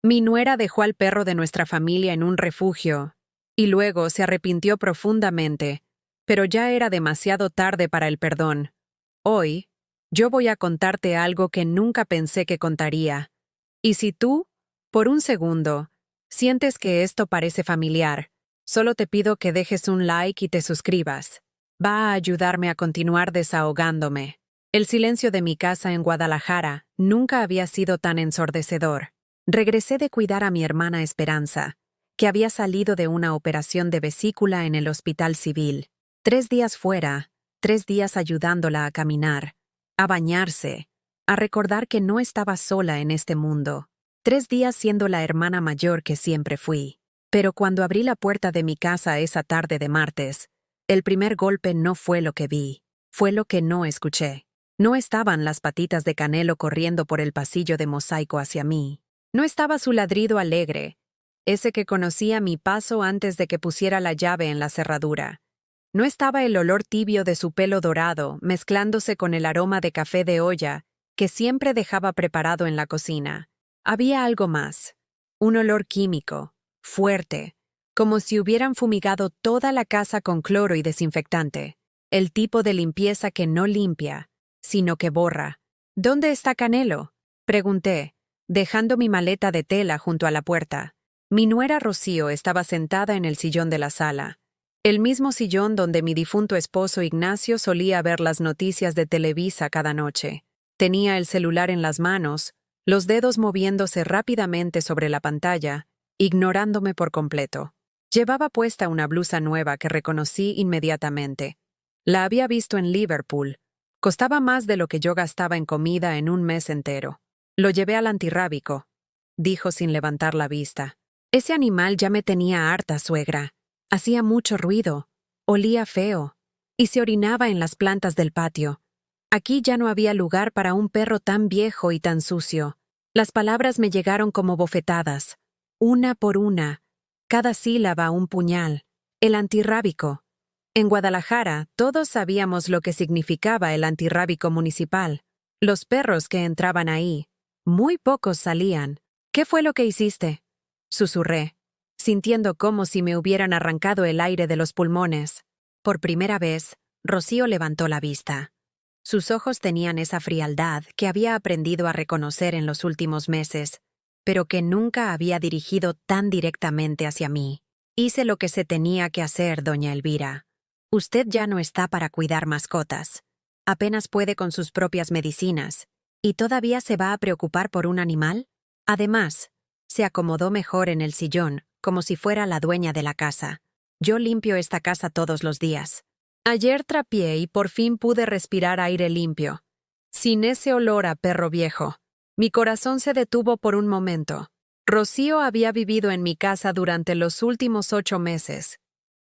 Mi nuera dejó al perro de nuestra familia en un refugio y luego se arrepintió profundamente, pero ya era demasiado tarde para el perdón. Hoy, yo voy a contarte algo que nunca pensé que contaría. Y si tú, por un segundo, sientes que esto parece familiar, solo te pido que dejes un like y te suscribas. Va a ayudarme a continuar desahogándome. El silencio de mi casa en Guadalajara nunca había sido tan ensordecedor. Regresé de cuidar a mi hermana Esperanza, que había salido de una operación de vesícula en el hospital civil. 3 días fuera, 3 días ayudándola a caminar, a bañarse, a recordar que no estaba sola en este mundo. 3 días siendo la hermana mayor que siempre fui. Pero cuando abrí la puerta de mi casa esa tarde de martes, el primer golpe no fue lo que vi, fue lo que no escuché. No estaban las patitas de Canelo corriendo por el pasillo de mosaico hacia mí. No estaba su ladrido alegre, ese que conocía mi paso antes de que pusiera la llave en la cerradura. No estaba el olor tibio de su pelo dorado mezclándose con el aroma de café de olla que siempre dejaba preparado en la cocina. Había algo más, un olor químico, fuerte, como si hubieran fumigado toda la casa con cloro y desinfectante. El tipo de limpieza que no limpia, sino que borra. ¿Dónde está Canelo?, pregunté, dejando mi maleta de tela junto a la puerta. Mi nuera Rocío estaba sentada en el sillón de la sala, el mismo sillón donde mi difunto esposo Ignacio solía ver las noticias de Televisa cada noche. Tenía el celular en las manos, los dedos moviéndose rápidamente sobre la pantalla, ignorándome por completo. Llevaba puesta una blusa nueva que reconocí inmediatamente. La había visto en Liverpool. Costaba más de lo que yo gastaba en comida en un mes entero. Lo llevé al antirrábico, dijo sin levantar la vista. Ese animal ya me tenía harta, suegra. Hacía mucho ruido, olía feo, y se orinaba en las plantas del patio. Aquí ya no había lugar para un perro tan viejo y tan sucio. Las palabras me llegaron como bofetadas, una por una, cada sílaba un puñal. El antirrábico. En Guadalajara, todos sabíamos lo que significaba el antirrábico municipal. Los perros que entraban ahí, muy pocos salían. ¿Qué fue lo que hiciste?, susurré, sintiendo como si me hubieran arrancado el aire de los pulmones. Por primera vez, Rocío levantó la vista. Sus ojos tenían esa frialdad que había aprendido a reconocer en los últimos meses, pero que nunca había dirigido tan directamente hacia mí. Hice lo que se tenía que hacer, doña Elvira. Usted ya no está para cuidar mascotas. Apenas puede con sus propias medicinas. ¿Y todavía se va a preocupar por un animal? Además, se acomodó mejor en el sillón, como si fuera la dueña de la casa. Yo limpio esta casa todos los días. Ayer trapié y por fin pude respirar aire limpio, sin ese olor a perro viejo. Mi corazón se detuvo por un momento. Rocío había vivido en mi casa durante los últimos 8 meses,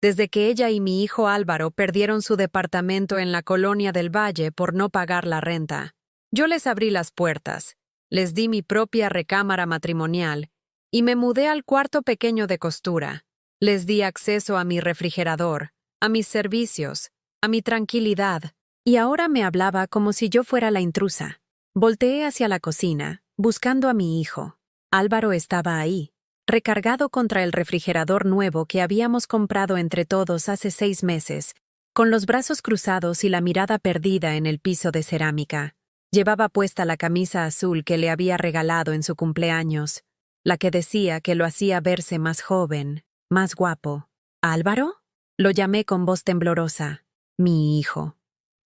desde que ella y mi hijo Álvaro perdieron su departamento en la colonia del Valle por no pagar la renta. Yo les abrí las puertas, les di mi propia recámara matrimonial y me mudé al cuarto pequeño de costura. Les di acceso a mi refrigerador, a mis servicios, a mi tranquilidad, y ahora me hablaba como si yo fuera la intrusa. Volteé hacia la cocina, buscando a mi hijo. Álvaro estaba ahí, recargado contra el refrigerador nuevo que habíamos comprado entre todos hace 6 meses, con los brazos cruzados y la mirada perdida en el piso de cerámica. Llevaba puesta la camisa azul que le había regalado en su cumpleaños, la que decía que lo hacía verse más joven, más guapo. ¿Álvaro? Lo llamé con voz temblorosa. Mi hijo.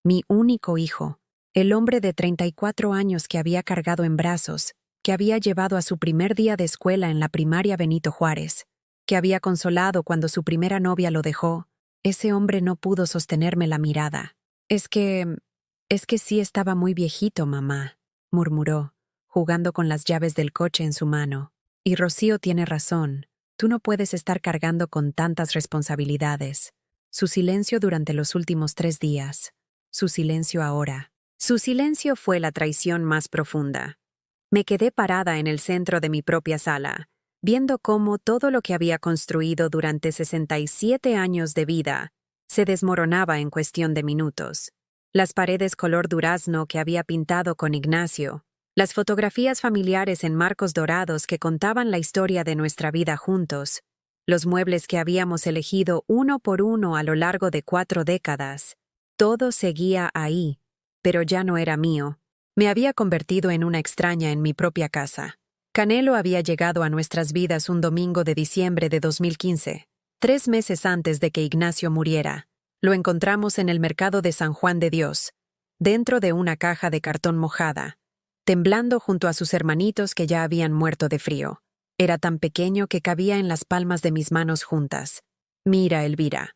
Mi único hijo. El hombre de 34 años que había cargado en brazos, que había llevado a su primer día de escuela en la primaria Benito Juárez, que había consolado cuando su primera novia lo dejó. Ese hombre no pudo sostenerme la mirada. Es que sí estaba muy viejito, mamá, murmuró, jugando con las llaves del coche en su mano. Y Rocío tiene razón. Tú no puedes estar cargando con tantas responsabilidades. Su silencio durante los últimos 3 días. Su silencio ahora. Su silencio fue la traición más profunda. Me quedé parada en el centro de mi propia sala, viendo cómo todo lo que había construido durante 67 años de vida se desmoronaba en cuestión de minutos. Las paredes color durazno que había pintado con Ignacio, Las fotografías familiares en marcos dorados que contaban la historia de nuestra vida juntos, los muebles que habíamos elegido uno por uno a lo largo de 4 décadas, todo seguía ahí, pero ya no era mío. Me había convertido en una extraña en mi propia casa. Canelo había llegado a nuestras vidas un domingo de diciembre de 2015, 3 meses antes de que Ignacio muriera. Lo encontramos en el mercado de San Juan de Dios, dentro de una caja de cartón mojada, temblando junto a sus hermanitos que ya habían muerto de frío. Era tan pequeño que cabía en las palmas de mis manos juntas. «Mira, Elvira»,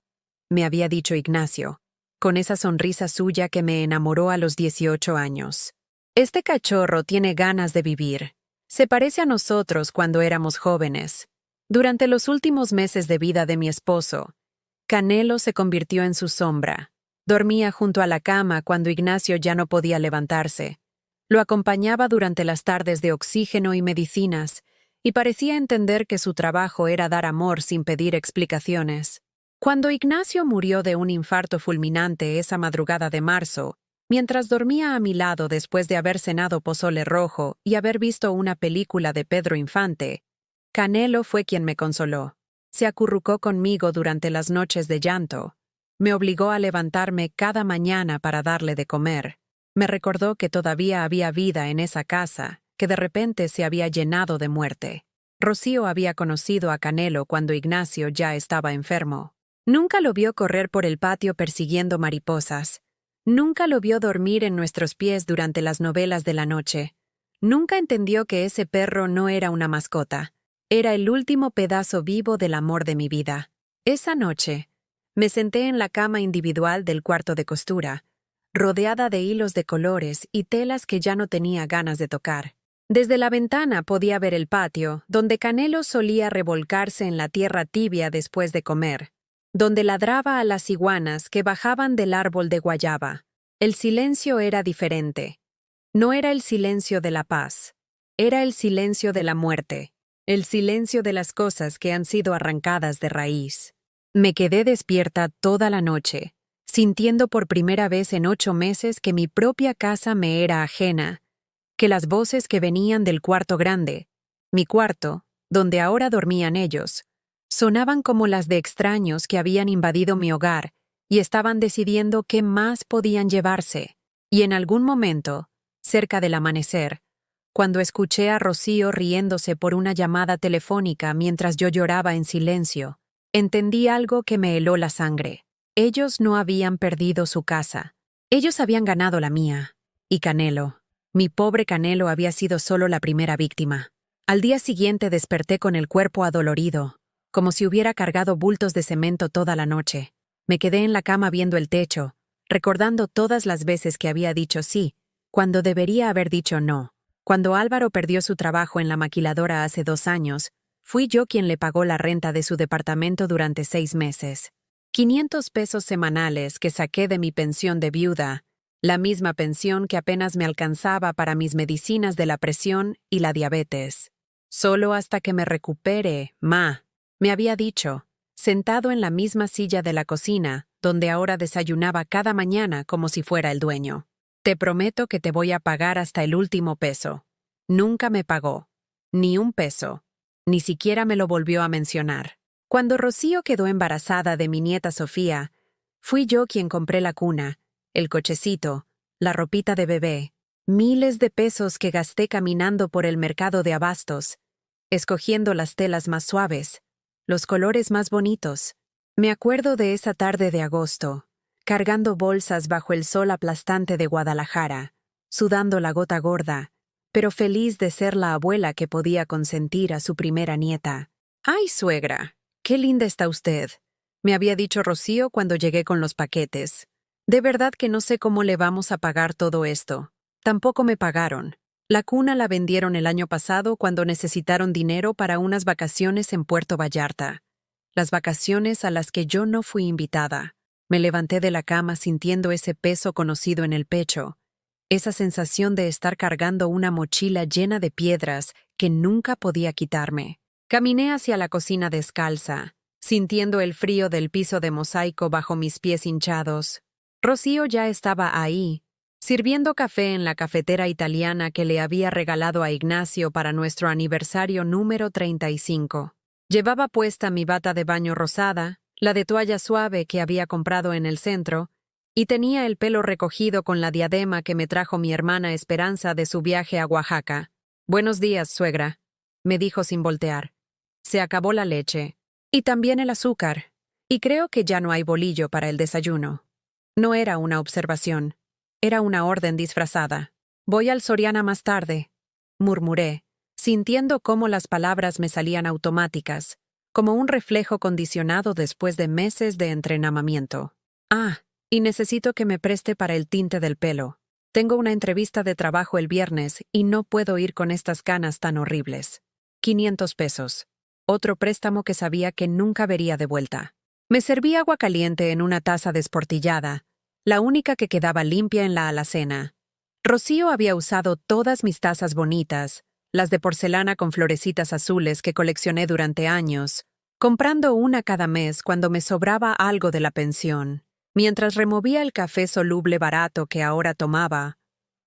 me había dicho Ignacio, con esa sonrisa suya que me enamoró a los 18 años. «Este cachorro tiene ganas de vivir. Se parece a nosotros cuando éramos jóvenes». Durante los últimos meses de vida de mi esposo, Canelo se convirtió en su sombra. Dormía junto a la cama cuando Ignacio ya no podía levantarse. Lo acompañaba durante las tardes de oxígeno y medicinas, y parecía entender que su trabajo era dar amor sin pedir explicaciones. Cuando Ignacio murió de un infarto fulminante esa madrugada de marzo, mientras dormía a mi lado después de haber cenado pozole rojo y haber visto una película de Pedro Infante, Canelo fue quien me consoló. Se acurrucó conmigo durante las noches de llanto. Me obligó a levantarme cada mañana para darle de comer. Me recordó que todavía había vida en esa casa, que de repente se había llenado de muerte. Rocío había conocido a Canelo cuando Ignacio ya estaba enfermo. Nunca lo vio correr por el patio persiguiendo mariposas. Nunca lo vio dormir en nuestros pies durante las novelas de la noche. Nunca entendió que ese perro no era una mascota. Era el último pedazo vivo del amor de mi vida. Esa noche, me senté en la cama individual del cuarto de costura, rodeada de hilos de colores y telas que ya no tenía ganas de tocar. Desde la ventana podía ver el patio, donde Canelo solía revolcarse en la tierra tibia después de comer, donde ladraba a las iguanas que bajaban del árbol de guayaba. El silencio era diferente. No era el silencio de la paz, era el silencio de la muerte, el silencio de las cosas que han sido arrancadas de raíz. Me quedé despierta toda la noche, sintiendo por primera vez en 8 meses que mi propia casa me era ajena, que las voces que venían del cuarto grande, mi cuarto, donde ahora dormían ellos, sonaban como las de extraños que habían invadido mi hogar y estaban decidiendo qué más podían llevarse. Y en algún momento, cerca del amanecer, cuando escuché a Rocío riéndose por una llamada telefónica mientras yo lloraba en silencio, entendí algo que me heló la sangre. Ellos no habían perdido su casa. Ellos habían ganado la mía. Y Canelo, mi pobre Canelo, había sido solo la primera víctima. Al día siguiente desperté con el cuerpo adolorido, como si hubiera cargado bultos de cemento toda la noche. Me quedé en la cama viendo el techo, recordando todas las veces que había dicho sí, cuando debería haber dicho no. Cuando Álvaro perdió su trabajo en la maquiladora hace 2 años, fui yo quien le pagó la renta de su departamento durante 6 meses. 500 pesos semanales que saqué de mi pensión de viuda, la misma pensión que apenas me alcanzaba para mis medicinas de la presión y la diabetes. Solo hasta que me recupere, ma, me había dicho, sentado en la misma silla de la cocina, donde ahora desayunaba cada mañana como si fuera el dueño. Te prometo que te voy a pagar hasta el último peso. Nunca me pagó. Ni un peso. Ni siquiera me lo volvió a mencionar. Cuando Rocío quedó embarazada de mi nieta Sofía, fui yo quien compré la cuna, el cochecito, la ropita de bebé, miles de pesos que gasté caminando por el mercado de abastos, escogiendo las telas más suaves, los colores más bonitos. Me acuerdo de esa tarde de agosto, cargando bolsas bajo el sol aplastante de Guadalajara, sudando la gota gorda, pero feliz de ser la abuela que podía consentir a su primera nieta. «Ay, suegra, qué linda está usted», me había dicho Rocío cuando llegué con los paquetes. «De verdad que no sé cómo le vamos a pagar todo esto». Tampoco me pagaron. La cuna la vendieron el año pasado cuando necesitaron dinero para unas vacaciones en Puerto Vallarta. Las vacaciones a las que yo no fui invitada. Me levanté de la cama sintiendo ese peso conocido en el pecho, esa sensación de estar cargando una mochila llena de piedras que nunca podía quitarme. Caminé hacia la cocina descalza, sintiendo el frío del piso de mosaico bajo mis pies hinchados. Rocío ya estaba ahí, sirviendo café en la cafetera italiana que le había regalado a Ignacio para nuestro aniversario número 35. Llevaba puesta mi bata de baño rosada, la de toalla suave que había comprado en el centro, y tenía el pelo recogido con la diadema que me trajo mi hermana Esperanza de su viaje a Oaxaca. «Buenos días, suegra», me dijo sin voltear. Se acabó la leche. Y también el azúcar. Y creo que ya no hay bolillo para el desayuno. No era una observación. Era una orden disfrazada. «Voy al Soriana más tarde», murmuré, sintiendo cómo las palabras me salían automáticas, como un reflejo condicionado después de meses de entrenamiento. «Ah, y necesito que me preste para el tinte del pelo. Tengo una entrevista de trabajo el viernes y no puedo ir con estas canas tan horribles. 500 pesos. Otro préstamo que sabía que nunca vería de vuelta. Me serví agua caliente en una taza desportillada, la única que quedaba limpia en la alacena. Rocío había usado todas mis tazas bonitas, las de porcelana con florecitas azules que coleccioné durante años, comprando una cada mes cuando me sobraba algo de la pensión, mientras removía el café soluble barato que ahora tomaba,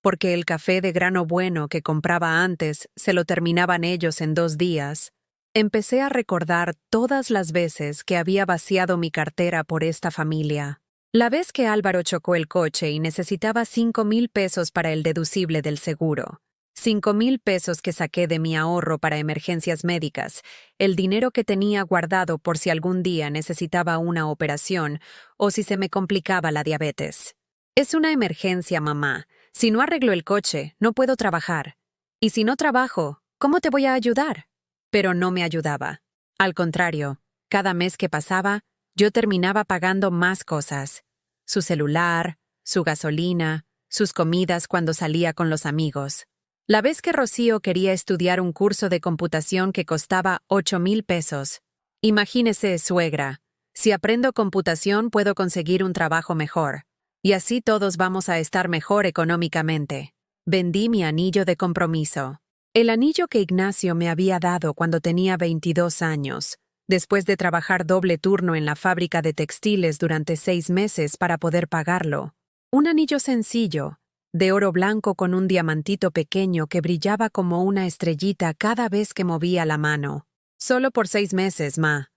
porque el café de grano bueno que compraba antes se lo terminaban ellos en 2 días. Empecé a recordar todas las veces que había vaciado mi cartera por esta familia. La vez que Álvaro chocó el coche y necesitaba 5,000 pesos para el deducible del seguro. 5,000 pesos que saqué de mi ahorro para emergencias médicas, el dinero que tenía guardado por si algún día necesitaba una operación o si se me complicaba la diabetes. «Es una emergencia, mamá. Si no arreglo el coche, no puedo trabajar. Y si no trabajo, ¿cómo te voy a ayudar?». Pero no me ayudaba. Al contrario, cada mes que pasaba, yo terminaba pagando más cosas. Su celular, su gasolina, sus comidas cuando salía con los amigos. La vez que Rocío quería estudiar un curso de computación que costaba 8,000 pesos. Imagínese, suegra, si aprendo computación puedo conseguir un trabajo mejor. Y así todos vamos a estar mejor económicamente. Vendí mi anillo de compromiso. El anillo que Ignacio me había dado cuando tenía 22 años, después de trabajar doble turno en la fábrica de textiles durante 6 meses para poder pagarlo. Un anillo sencillo, de oro blanco con un diamantito pequeño que brillaba como una estrellita cada vez que movía la mano. «Solo por 6 meses, ma.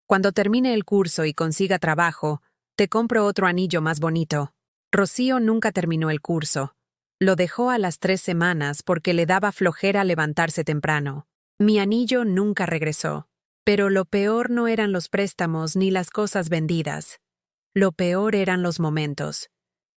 Cuando termine el curso y consiga trabajo, te compro otro anillo más bonito». Rocío nunca terminó el curso. Lo dejó a las 3 semanas porque le daba flojera levantarse temprano. Mi anillo nunca regresó. Pero lo peor no eran los préstamos ni las cosas vendidas. Lo peor eran los momentos.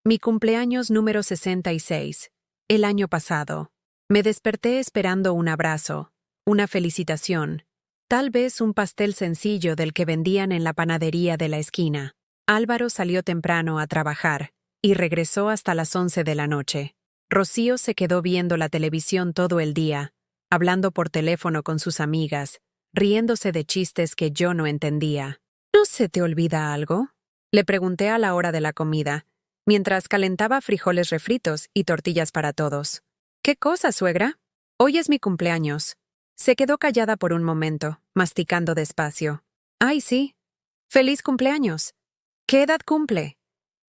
Mi cumpleaños número 66, el año pasado. Me desperté esperando un abrazo, una felicitación, tal vez un pastel sencillo del que vendían en la panadería de la esquina. Álvaro salió temprano a trabajar y regresó hasta las 11 de la noche. Rocío se quedó viendo la televisión todo el día, hablando por teléfono con sus amigas, riéndose de chistes que yo no entendía. «¿No se te olvida algo?», le pregunté a la hora de la comida, mientras calentaba frijoles refritos y tortillas para todos. «¿Qué cosa, suegra?». «Hoy es mi cumpleaños». Se quedó callada por un momento, masticando despacio. «Ay, sí. Feliz cumpleaños. ¿Qué edad cumple?».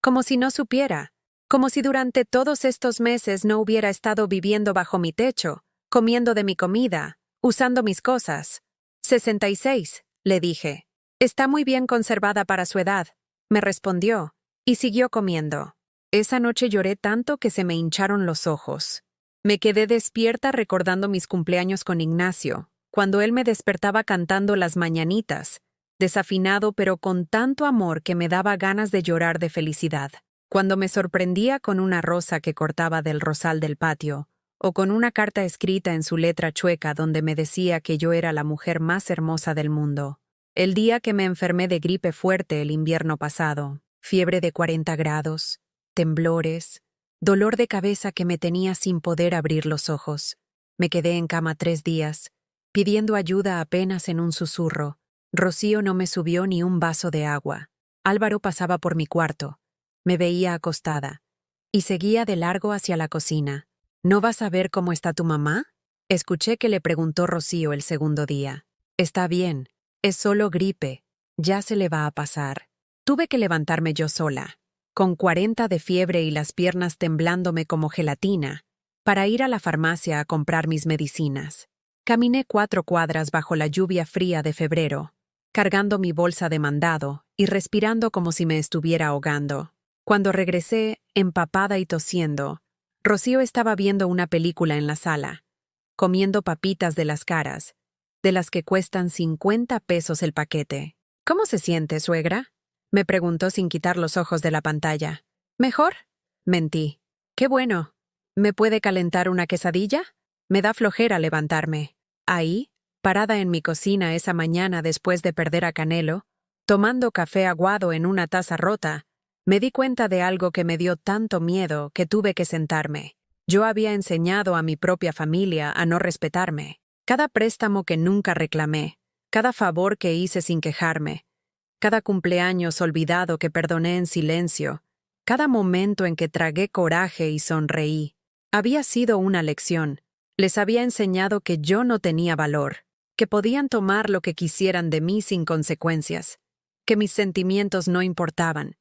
Como si no supiera. Como si durante todos estos meses no hubiera estado viviendo bajo mi techo, comiendo de mi comida, usando mis cosas. 66, le dije. «Está muy bien conservada para su edad», me respondió, y siguió comiendo. Esa noche lloré tanto que se me hincharon los ojos. Me quedé despierta recordando mis cumpleaños con Ignacio, cuando él me despertaba cantando las mañanitas, desafinado pero con tanto amor que me daba ganas de llorar de felicidad. Cuando me sorprendía con una rosa que cortaba del rosal del patio, o con una carta escrita en su letra chueca donde me decía que yo era la mujer más hermosa del mundo. El día que me enfermé de gripe fuerte el invierno pasado, fiebre de 40 grados, temblores, dolor de cabeza que me tenía sin poder abrir los ojos. Me quedé en cama 3 días, pidiendo ayuda apenas en un susurro. Rocío no me subió ni un vaso de agua. Álvaro pasaba por mi cuarto. Me veía acostada, y seguía de largo hacia la cocina. «¿No vas a ver cómo está tu mamá?», escuché que le preguntó Rocío el segundo día. «Está bien, es solo gripe, ya se le va a pasar». Tuve que levantarme yo sola. con 40 de fiebre y las piernas temblándome como gelatina, para ir a la farmacia a comprar mis medicinas. Caminé 4 cuadras bajo la lluvia fría de febrero, cargando mi bolsa de mandado y respirando como si me estuviera ahogando. Cuando regresé, empapada y tosiendo, Rocío estaba viendo una película en la sala, comiendo papitas de las caras, de las que cuestan 50 pesos el paquete. ¿Cómo se siente, suegra?, me preguntó sin quitar los ojos de la pantalla. ¿Mejor? Mentí. ¡Qué bueno! ¿Me puede calentar una quesadilla? Me da flojera levantarme. Ahí, parada en mi cocina esa mañana después de perder a Canelo, tomando café aguado en una taza rota, me di cuenta de algo que me dio tanto miedo que tuve que sentarme. Yo había enseñado a mi propia familia a no respetarme. Cada préstamo que nunca reclamé, cada favor que hice sin quejarme, cada cumpleaños olvidado que perdoné en silencio, cada momento en que tragué coraje y sonreí, había sido una lección. Les había enseñado que yo no tenía valor, que podían tomar lo que quisieran de mí sin consecuencias, que mis sentimientos no importaban,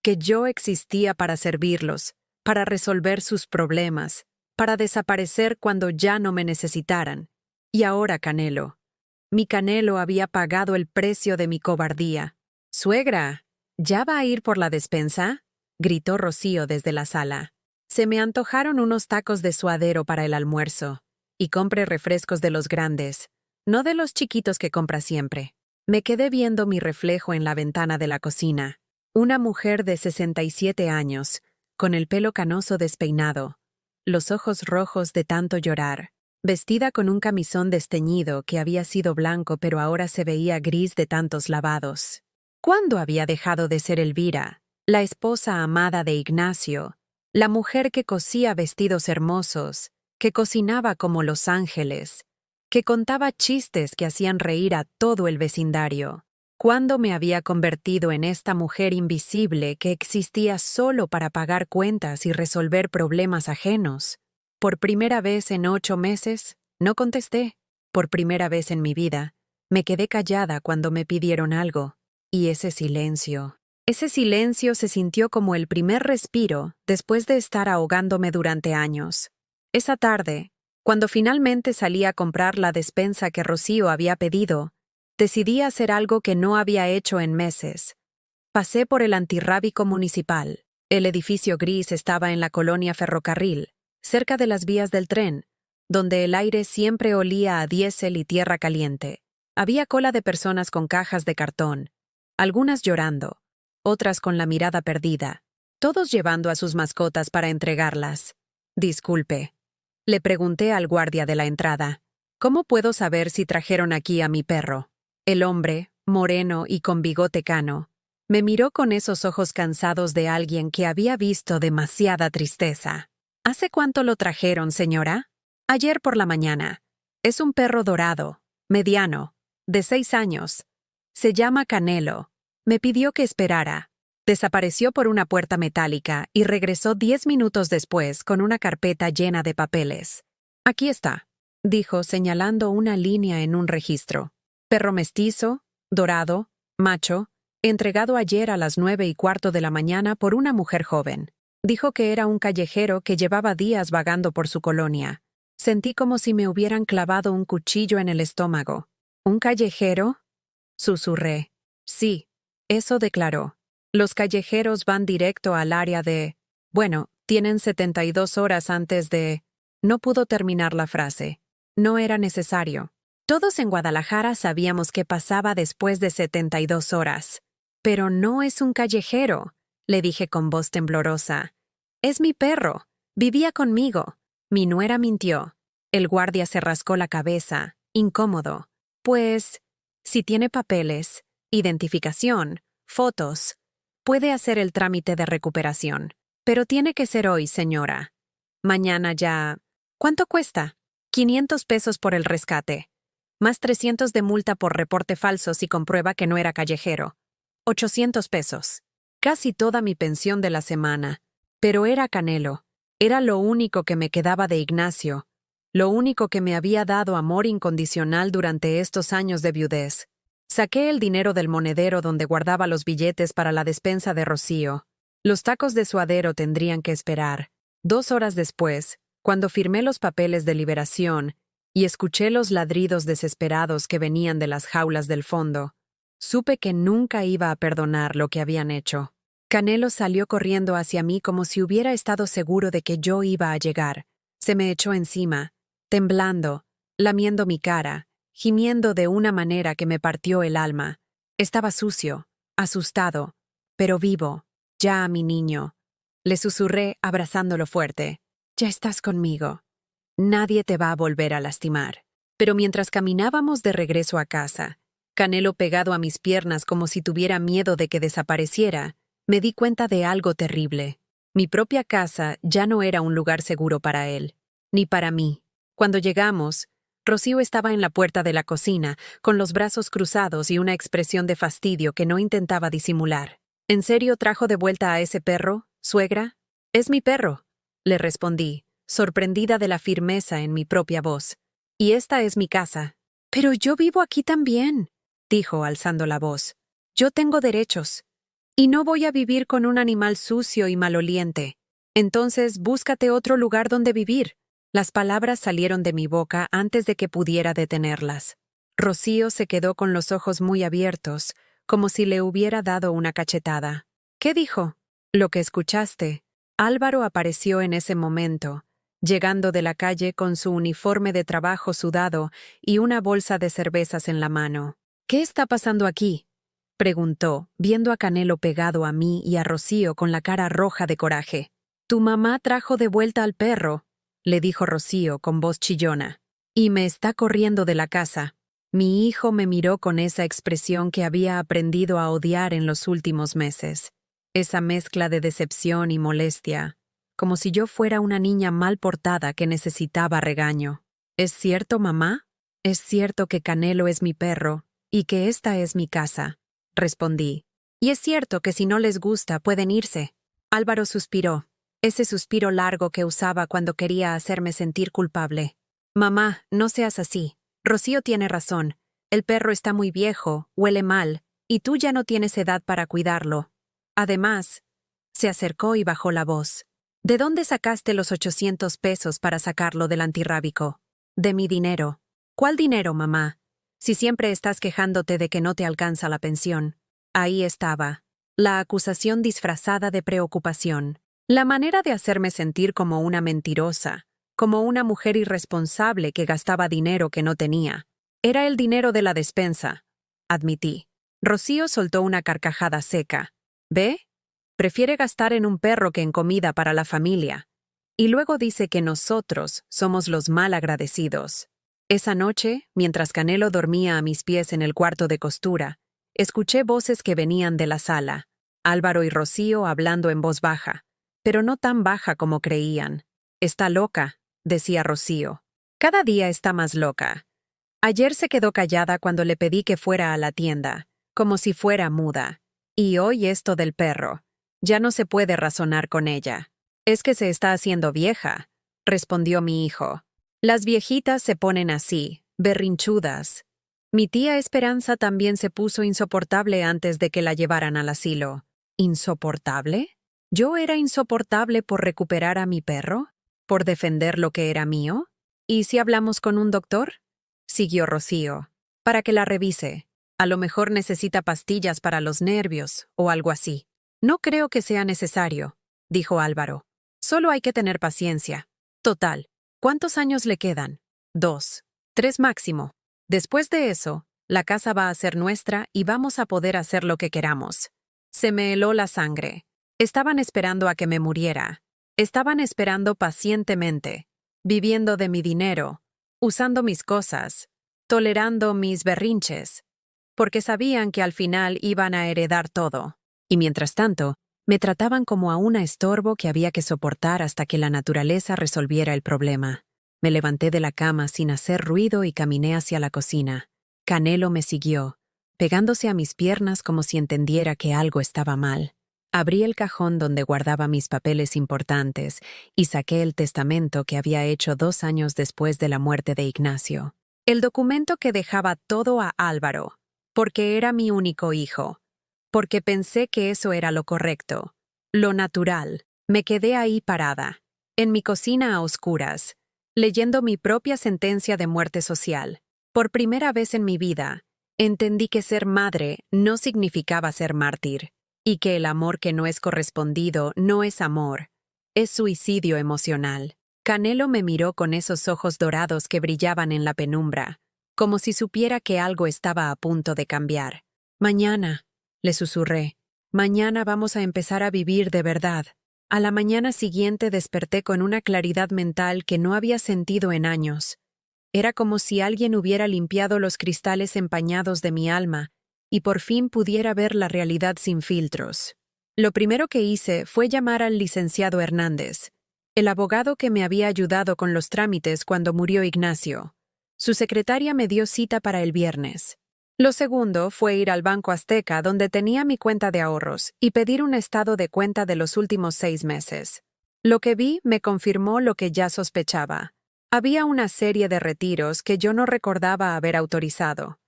que yo existía para servirlos, para resolver sus problemas, para desaparecer cuando ya no me necesitaran. Y ahora Canelo. Mi Canelo había pagado el precio de mi cobardía. «Suegra, ¿ya va a ir por la despensa?», gritó Rocío desde la sala. Se me antojaron unos tacos de suadero para el almuerzo, y compré refrescos de los grandes, no de los chiquitos que compra siempre. Me quedé viendo mi reflejo en la ventana de la cocina. Una mujer de 67 años, con el pelo canoso despeinado, los ojos rojos de tanto llorar, vestida con un camisón desteñido que había sido blanco pero ahora se veía gris de tantos lavados. ¿Cuándo había dejado de ser Elvira, la esposa amada de Ignacio, la mujer que cosía vestidos hermosos, que cocinaba como los ángeles, que contaba chistes que hacían reír a todo el vecindario? ¿Cuándo me había convertido en esta mujer invisible que existía solo para pagar cuentas y resolver problemas ajenos? Por primera vez en 8 meses, no contesté. Por primera vez en mi vida, me quedé callada cuando me pidieron algo. Y ese silencio se sintió como el primer respiro después de estar ahogándome durante años. Esa tarde, cuando finalmente salí a comprar la despensa que Rocío había pedido, decidí hacer algo que no había hecho en meses. Pasé por el antirrábico municipal. El edificio gris estaba en la colonia Ferrocarril, cerca de las vías del tren, donde el aire siempre olía a diésel y tierra caliente. Había cola de personas con cajas de cartón, algunas llorando, otras con la mirada perdida, todos llevando a sus mascotas para entregarlas. «Disculpe», le pregunté al guardia de la entrada, «¿cómo puedo saber si trajeron aquí a mi perro?». El hombre, moreno y con bigote cano, me miró con esos ojos cansados de alguien que había visto demasiada tristeza. «¿Hace cuánto lo trajeron, señora?». «Ayer por la mañana. Es un perro dorado, mediano, de 6 años. Se llama Canelo. Me pidió que esperara». Desapareció por una puerta metálica y regresó 10 minutos después con una carpeta llena de papeles. «Aquí está», dijo señalando una línea en un registro. «Perro mestizo, dorado, macho, entregado ayer a las 9:15 de la mañana por una mujer joven». Dijo que era un callejero que llevaba días vagando por su colonia. Sentí como si me hubieran clavado un cuchillo en el estómago. «¿Un callejero?», susurré. «Sí», eso declaró. «Los callejeros van directo al área de... Bueno, tienen 72 horas antes de...». No pudo terminar la frase. No era necesario. Todos en Guadalajara sabíamos qué pasaba después de 72 horas. «Pero no es un callejero», le dije con voz temblorosa. «Es mi perro. Vivía conmigo». Mi nuera mintió. El guardia se rascó la cabeza, incómodo. «Pues, si tiene papeles, identificación, fotos, puede hacer el trámite de recuperación. Pero tiene que ser hoy, señora. Mañana ya... ¿Cuánto cuesta?». 500 pesos por el rescate. Más 300 de multa por reporte falso si comprueba que no era callejero. 800 pesos. Casi toda mi pensión de la semana. Pero era Canelo. Era lo único que me quedaba de Ignacio. Lo único que me había dado amor incondicional durante estos años de viudez. Saqué el dinero del monedero donde guardaba los billetes para la despensa de Rocío. Los tacos de suadero tendrían que esperar. 2 horas después, cuando firmé los papeles de liberación y escuché los ladridos desesperados que venían de las jaulas del fondo, supe que nunca iba a perdonar lo que habían hecho. Canelo salió corriendo hacia mí como si hubiera estado seguro de que yo iba a llegar. Se me echó encima, temblando, lamiendo mi cara, gimiendo de una manera que me partió el alma. Estaba sucio, asustado, pero vivo. Ya, mi niño. Le susurré abrazándolo fuerte. Ya estás conmigo. Nadie te va a volver a lastimar. Pero mientras caminábamos de regreso a casa, Canelo pegado a mis piernas como si tuviera miedo de que desapareciera, me di cuenta de algo terrible. Mi propia casa ya no era un lugar seguro para él, ni para mí. Cuando llegamos, Rocío estaba en la puerta de la cocina, con los brazos cruzados y una expresión de fastidio que no intentaba disimular. ¿En serio trajo de vuelta a ese perro, suegra? Es mi perro, le respondí, sorprendida de la firmeza en mi propia voz. Y esta es mi casa. Pero yo vivo aquí también, dijo alzando la voz. Yo tengo derechos. Y no voy a vivir con un animal sucio y maloliente. Entonces búscate otro lugar donde vivir. Las palabras salieron de mi boca antes de que pudiera detenerlas. Rocío se quedó con los ojos muy abiertos, como si le hubiera dado una cachetada. ¿Qué dijo? Lo que escuchaste. Álvaro apareció en ese momento, llegando de la calle con su uniforme de trabajo sudado y una bolsa de cervezas en la mano. ¿Qué está pasando aquí?, preguntó, viendo a Canelo pegado a mí y a Rocío con la cara roja de coraje. Tu mamá trajo de vuelta al perro, le dijo Rocío con voz chillona, y me está corriendo de la casa. Mi hijo me miró con esa expresión que había aprendido a odiar en los últimos meses. Esa mezcla de decepción y molestia, como si yo fuera una niña mal portada que necesitaba regaño. ¿Es cierto, mamá? Es cierto que Canelo es mi perro y que esta es mi casa, respondí. Y es cierto que si no les gusta pueden irse. Álvaro suspiró, ese suspiro largo que usaba cuando quería hacerme sentir culpable. Mamá, no seas así. Rocío tiene razón. El perro está muy viejo, huele mal, y tú ya no tienes edad para cuidarlo. Además, se acercó y bajó la voz. ¿De dónde sacaste los 800 pesos para sacarlo del antirrábico? De mi dinero. ¿Cuál dinero, mamá? Si siempre estás quejándote de que no te alcanza la pensión. Ahí estaba. La acusación disfrazada de preocupación. La manera de hacerme sentir como una mentirosa, como una mujer irresponsable que gastaba dinero que no tenía. Era el dinero de la despensa, admití. Rocío soltó una carcajada seca. ¿Ve? Prefiere gastar en un perro que en comida para la familia. Y luego dice que nosotros somos los mal agradecidos. Esa noche, mientras Canelo dormía a mis pies en el cuarto de costura, escuché voces que venían de la sala. Álvaro y Rocío hablando en voz baja, pero no tan baja como creían. Está loca, decía Rocío. Cada día está más loca. Ayer se quedó callada cuando le pedí que fuera a la tienda, como si fuera muda. Y hoy esto del perro. Ya no se puede razonar con ella. Es que se está haciendo vieja, respondió mi hijo. Las viejitas se ponen así, berrinchudas. Mi tía Esperanza también se puso insoportable antes de que la llevaran al asilo. ¿Insoportable? ¿Yo era insoportable por recuperar a mi perro? ¿Por defender lo que era mío? ¿Y si hablamos con un doctor?, siguió Rocío. Para que la revise. A lo mejor necesita pastillas para los nervios o algo así. No creo que sea necesario, dijo Álvaro. Solo hay que tener paciencia. Total, ¿cuántos años le quedan? 2, 3 máximo. Después de eso, la casa va a ser nuestra y vamos a poder hacer lo que queramos. Se me heló la sangre. Estaban esperando a que me muriera. Estaban esperando pacientemente, viviendo de mi dinero, usando mis cosas, tolerando mis berrinches, porque sabían que al final iban a heredar todo. Y mientras tanto, me trataban como a una estorbo que había que soportar hasta que la naturaleza resolviera el problema. Me levanté de la cama sin hacer ruido y caminé hacia la cocina. Canelo me siguió, pegándose a mis piernas como si entendiera que algo estaba mal. Abrí el cajón donde guardaba mis papeles importantes y saqué el testamento que había hecho 2 años después de la muerte de Ignacio. El documento que dejaba todo a Álvaro, porque era mi único hijo, porque pensé que eso era lo correcto. lo natural. Me quedé ahí parada, en mi cocina a oscuras, leyendo mi propia sentencia de muerte social. Por primera vez en mi vida, entendí que ser madre no significaba ser mártir, y que el amor que no es correspondido no es amor, es suicidio emocional. Canelo me miró con esos ojos dorados que brillaban en la penumbra, como si supiera que algo estaba a punto de cambiar. Mañana, le susurré, mañana vamos a empezar a vivir de verdad. A la mañana siguiente desperté con una claridad mental que no había sentido en años. Era como si alguien hubiera limpiado los cristales empañados de mi alma y por fin pudiera ver la realidad sin filtros. Lo primero que hice fue llamar al licenciado Hernández, el abogado que me había ayudado con los trámites cuando murió Ignacio. Su secretaria me dio cita para el viernes. Lo segundo fue ir al Banco Azteca, donde tenía mi cuenta de ahorros, y pedir un estado de cuenta de los últimos 6 meses. Lo que vi me confirmó lo que ya sospechaba. Había una serie de retiros que yo no recordaba haber autorizado.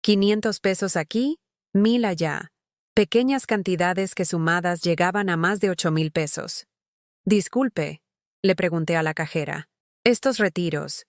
500 pesos aquí, 1000 allá. Pequeñas cantidades que sumadas llegaban a más de 8,000 pesos. Disculpe, le pregunté a la cajera. ¿Estos retiros,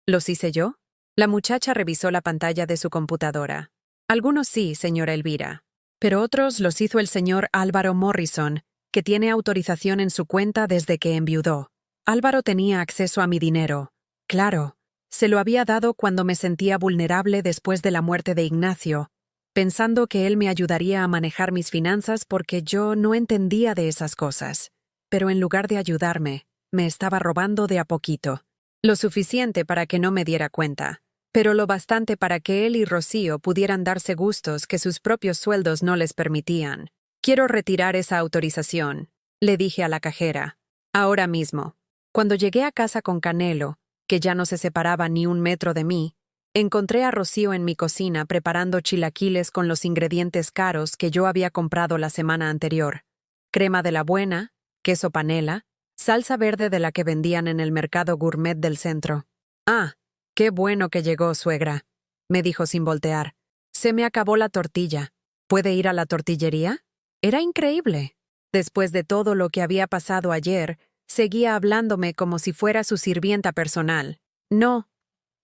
los hice yo? La muchacha revisó la pantalla de su computadora. Algunos sí, señora Elvira, pero otros los hizo el señor Álvaro Morrison, que tiene autorización en su cuenta desde que enviudó. Álvaro tenía acceso a mi dinero. Claro, se lo había dado cuando me sentía vulnerable después de la muerte de Ignacio, pensando que él me ayudaría a manejar mis finanzas porque yo no entendía de esas cosas. Pero en lugar de ayudarme, me estaba robando de a poquito. Lo suficiente para que no me diera cuenta, pero lo bastante para que él y Rocío pudieran darse gustos que sus propios sueldos no les permitían. Quiero retirar esa autorización, le dije a la cajera. Ahora mismo. Cuando llegué a casa con Canelo, que ya no se separaba ni un metro de mí, encontré a Rocío en mi cocina preparando chilaquiles con los ingredientes caros que yo había comprado la semana anterior. Crema de la buena, queso panela, salsa verde de la que vendían en el mercado gourmet del centro. «Ah, qué bueno que llegó, suegra», me dijo sin voltear. «Se me acabó la tortilla. ¿Puede ir a la tortillería?» Era increíble. Después de todo lo que había pasado ayer, seguía hablándome como si fuera su sirvienta personal. «No»,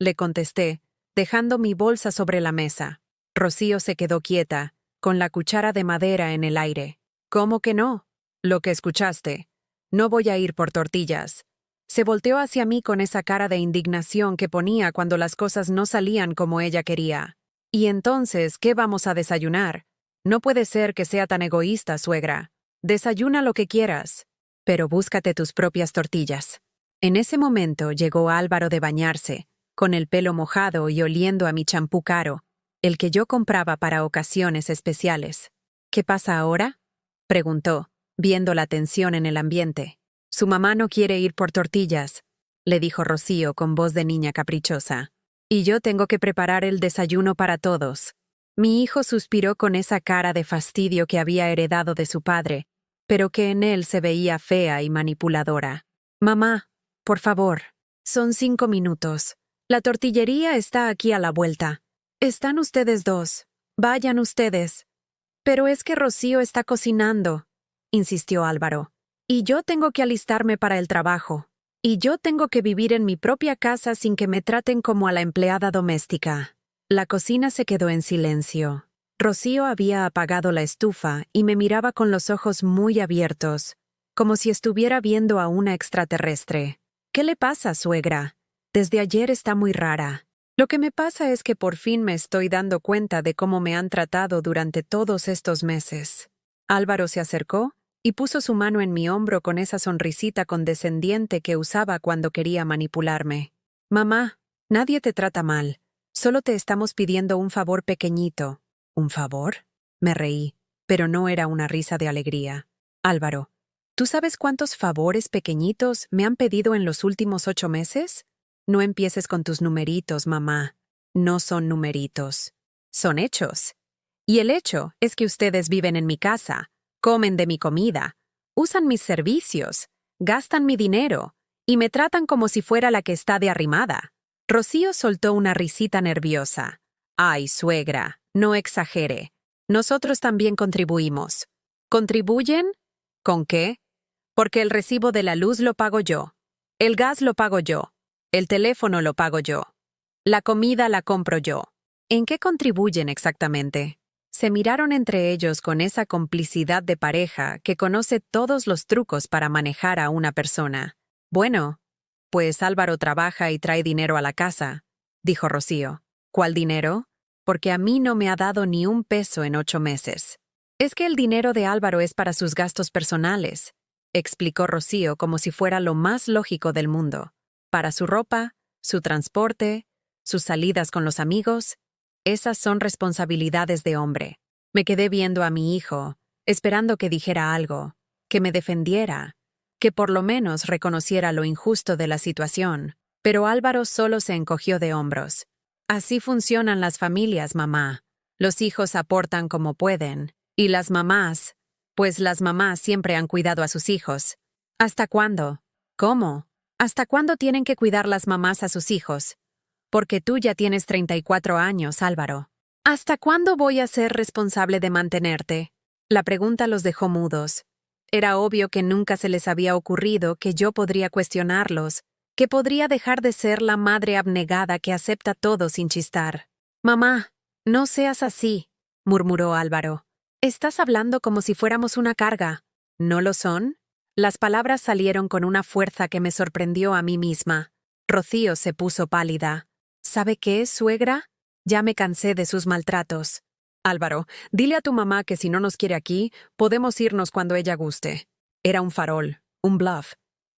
le contesté, dejando mi bolsa sobre la mesa. Rocío se quedó quieta, con la cuchara de madera en el aire. «¿Cómo que no? Lo que escuchaste. No voy a ir por tortillas». Se volteó hacia mí con esa cara de indignación que ponía cuando las cosas no salían como ella quería. «¿Y entonces qué vamos a desayunar? No puede ser que sea tan egoísta, suegra. Desayuna lo que quieras, pero búscate tus propias tortillas». En ese momento llegó Álvaro de bañarse, con el pelo mojado y oliendo a mi champú caro, el que yo compraba para ocasiones especiales. «¿Qué pasa ahora?», preguntó, viendo la tensión en el ambiente. «Su mamá no quiere ir por tortillas», le dijo Rocío con voz de niña caprichosa. «Y yo tengo que preparar el desayuno para todos». Mi hijo suspiró con esa cara de fastidio que había heredado de su padre, pero que en él se veía fea y manipuladora. «Mamá, por favor, son 5 minutos. La tortillería está aquí a la vuelta. Están ustedes dos. Vayan ustedes». «Pero es que Rocío está cocinando», insistió Álvaro. «Y yo tengo que alistarme para el trabajo. Y yo tengo que vivir en mi propia casa sin que me traten como a la empleada doméstica». La cocina se quedó en silencio. Rocío había apagado la estufa y me miraba con los ojos muy abiertos, como si estuviera viendo a una extraterrestre. «¿Qué le pasa, suegra? Desde ayer está muy rara». «Lo que me pasa es que por fin me estoy dando cuenta de cómo me han tratado durante todos estos meses». Álvaro se acercó y puso su mano en mi hombro con esa sonrisita condescendiente que usaba cuando quería manipularme. «Mamá, nadie te trata mal. Solo te estamos pidiendo un favor pequeñito». «¿Un favor?», me reí, pero no era una risa de alegría. «Álvaro, ¿tú sabes cuántos favores pequeñitos me han pedido en los últimos 8 meses? No empieces con tus numeritos, mamá. No son numeritos. Son hechos. Y el hecho es que ustedes viven en mi casa, comen de mi comida, usan mis servicios, gastan mi dinero y me tratan como si fuera la que está de arrimada». Rocío soltó una risita nerviosa. «Ay, suegra, no exagere. Nosotros también contribuimos». «¿Contribuyen? ¿Con qué? Porque el recibo de la luz lo pago yo. El gas lo pago yo. El teléfono lo pago yo. La comida la compro yo. ¿En qué contribuyen exactamente? Se miraron entre ellos con esa complicidad de pareja que conoce todos los trucos para manejar a una persona. Bueno, pues Álvaro trabaja y trae dinero a la casa, dijo Rocío. ¿Cuál dinero? Porque a mí no me ha dado ni un peso en 8 meses. Es que el dinero de Álvaro es para sus gastos personales, explicó Rocío como si fuera lo más lógico del mundo. Para su ropa, su transporte, sus salidas con los amigos, esas son responsabilidades de hombre. Me quedé viendo a mi hijo, esperando que dijera algo, que me defendiera, que por lo menos reconociera lo injusto de la situación, pero Álvaro solo se encogió de hombros. Así funcionan las familias, mamá. Los hijos aportan como pueden, y las mamás, pues las mamás siempre han cuidado a sus hijos. ¿Hasta cuándo? ¿Cómo? ¿Hasta cuándo tienen que cuidar las mamás a sus hijos? Porque tú ya tienes 34 años, Álvaro. ¿Hasta cuándo voy a ser responsable de mantenerte? La pregunta los dejó mudos. Era obvio que nunca se les había ocurrido que yo podría cuestionarlos, que podría dejar de ser la madre abnegada que acepta todo sin chistar. Mamá, no seas así, murmuró Álvaro. Estás hablando como si fuéramos una carga. ¿No lo son? Las palabras salieron con una fuerza que me sorprendió a mí misma. Rocío se puso pálida. ¿Sabe qué, suegra? Ya me cansé de sus maltratos. Álvaro, dile a tu mamá que si no nos quiere aquí, podemos irnos cuando ella guste. Era un farol, un bluff.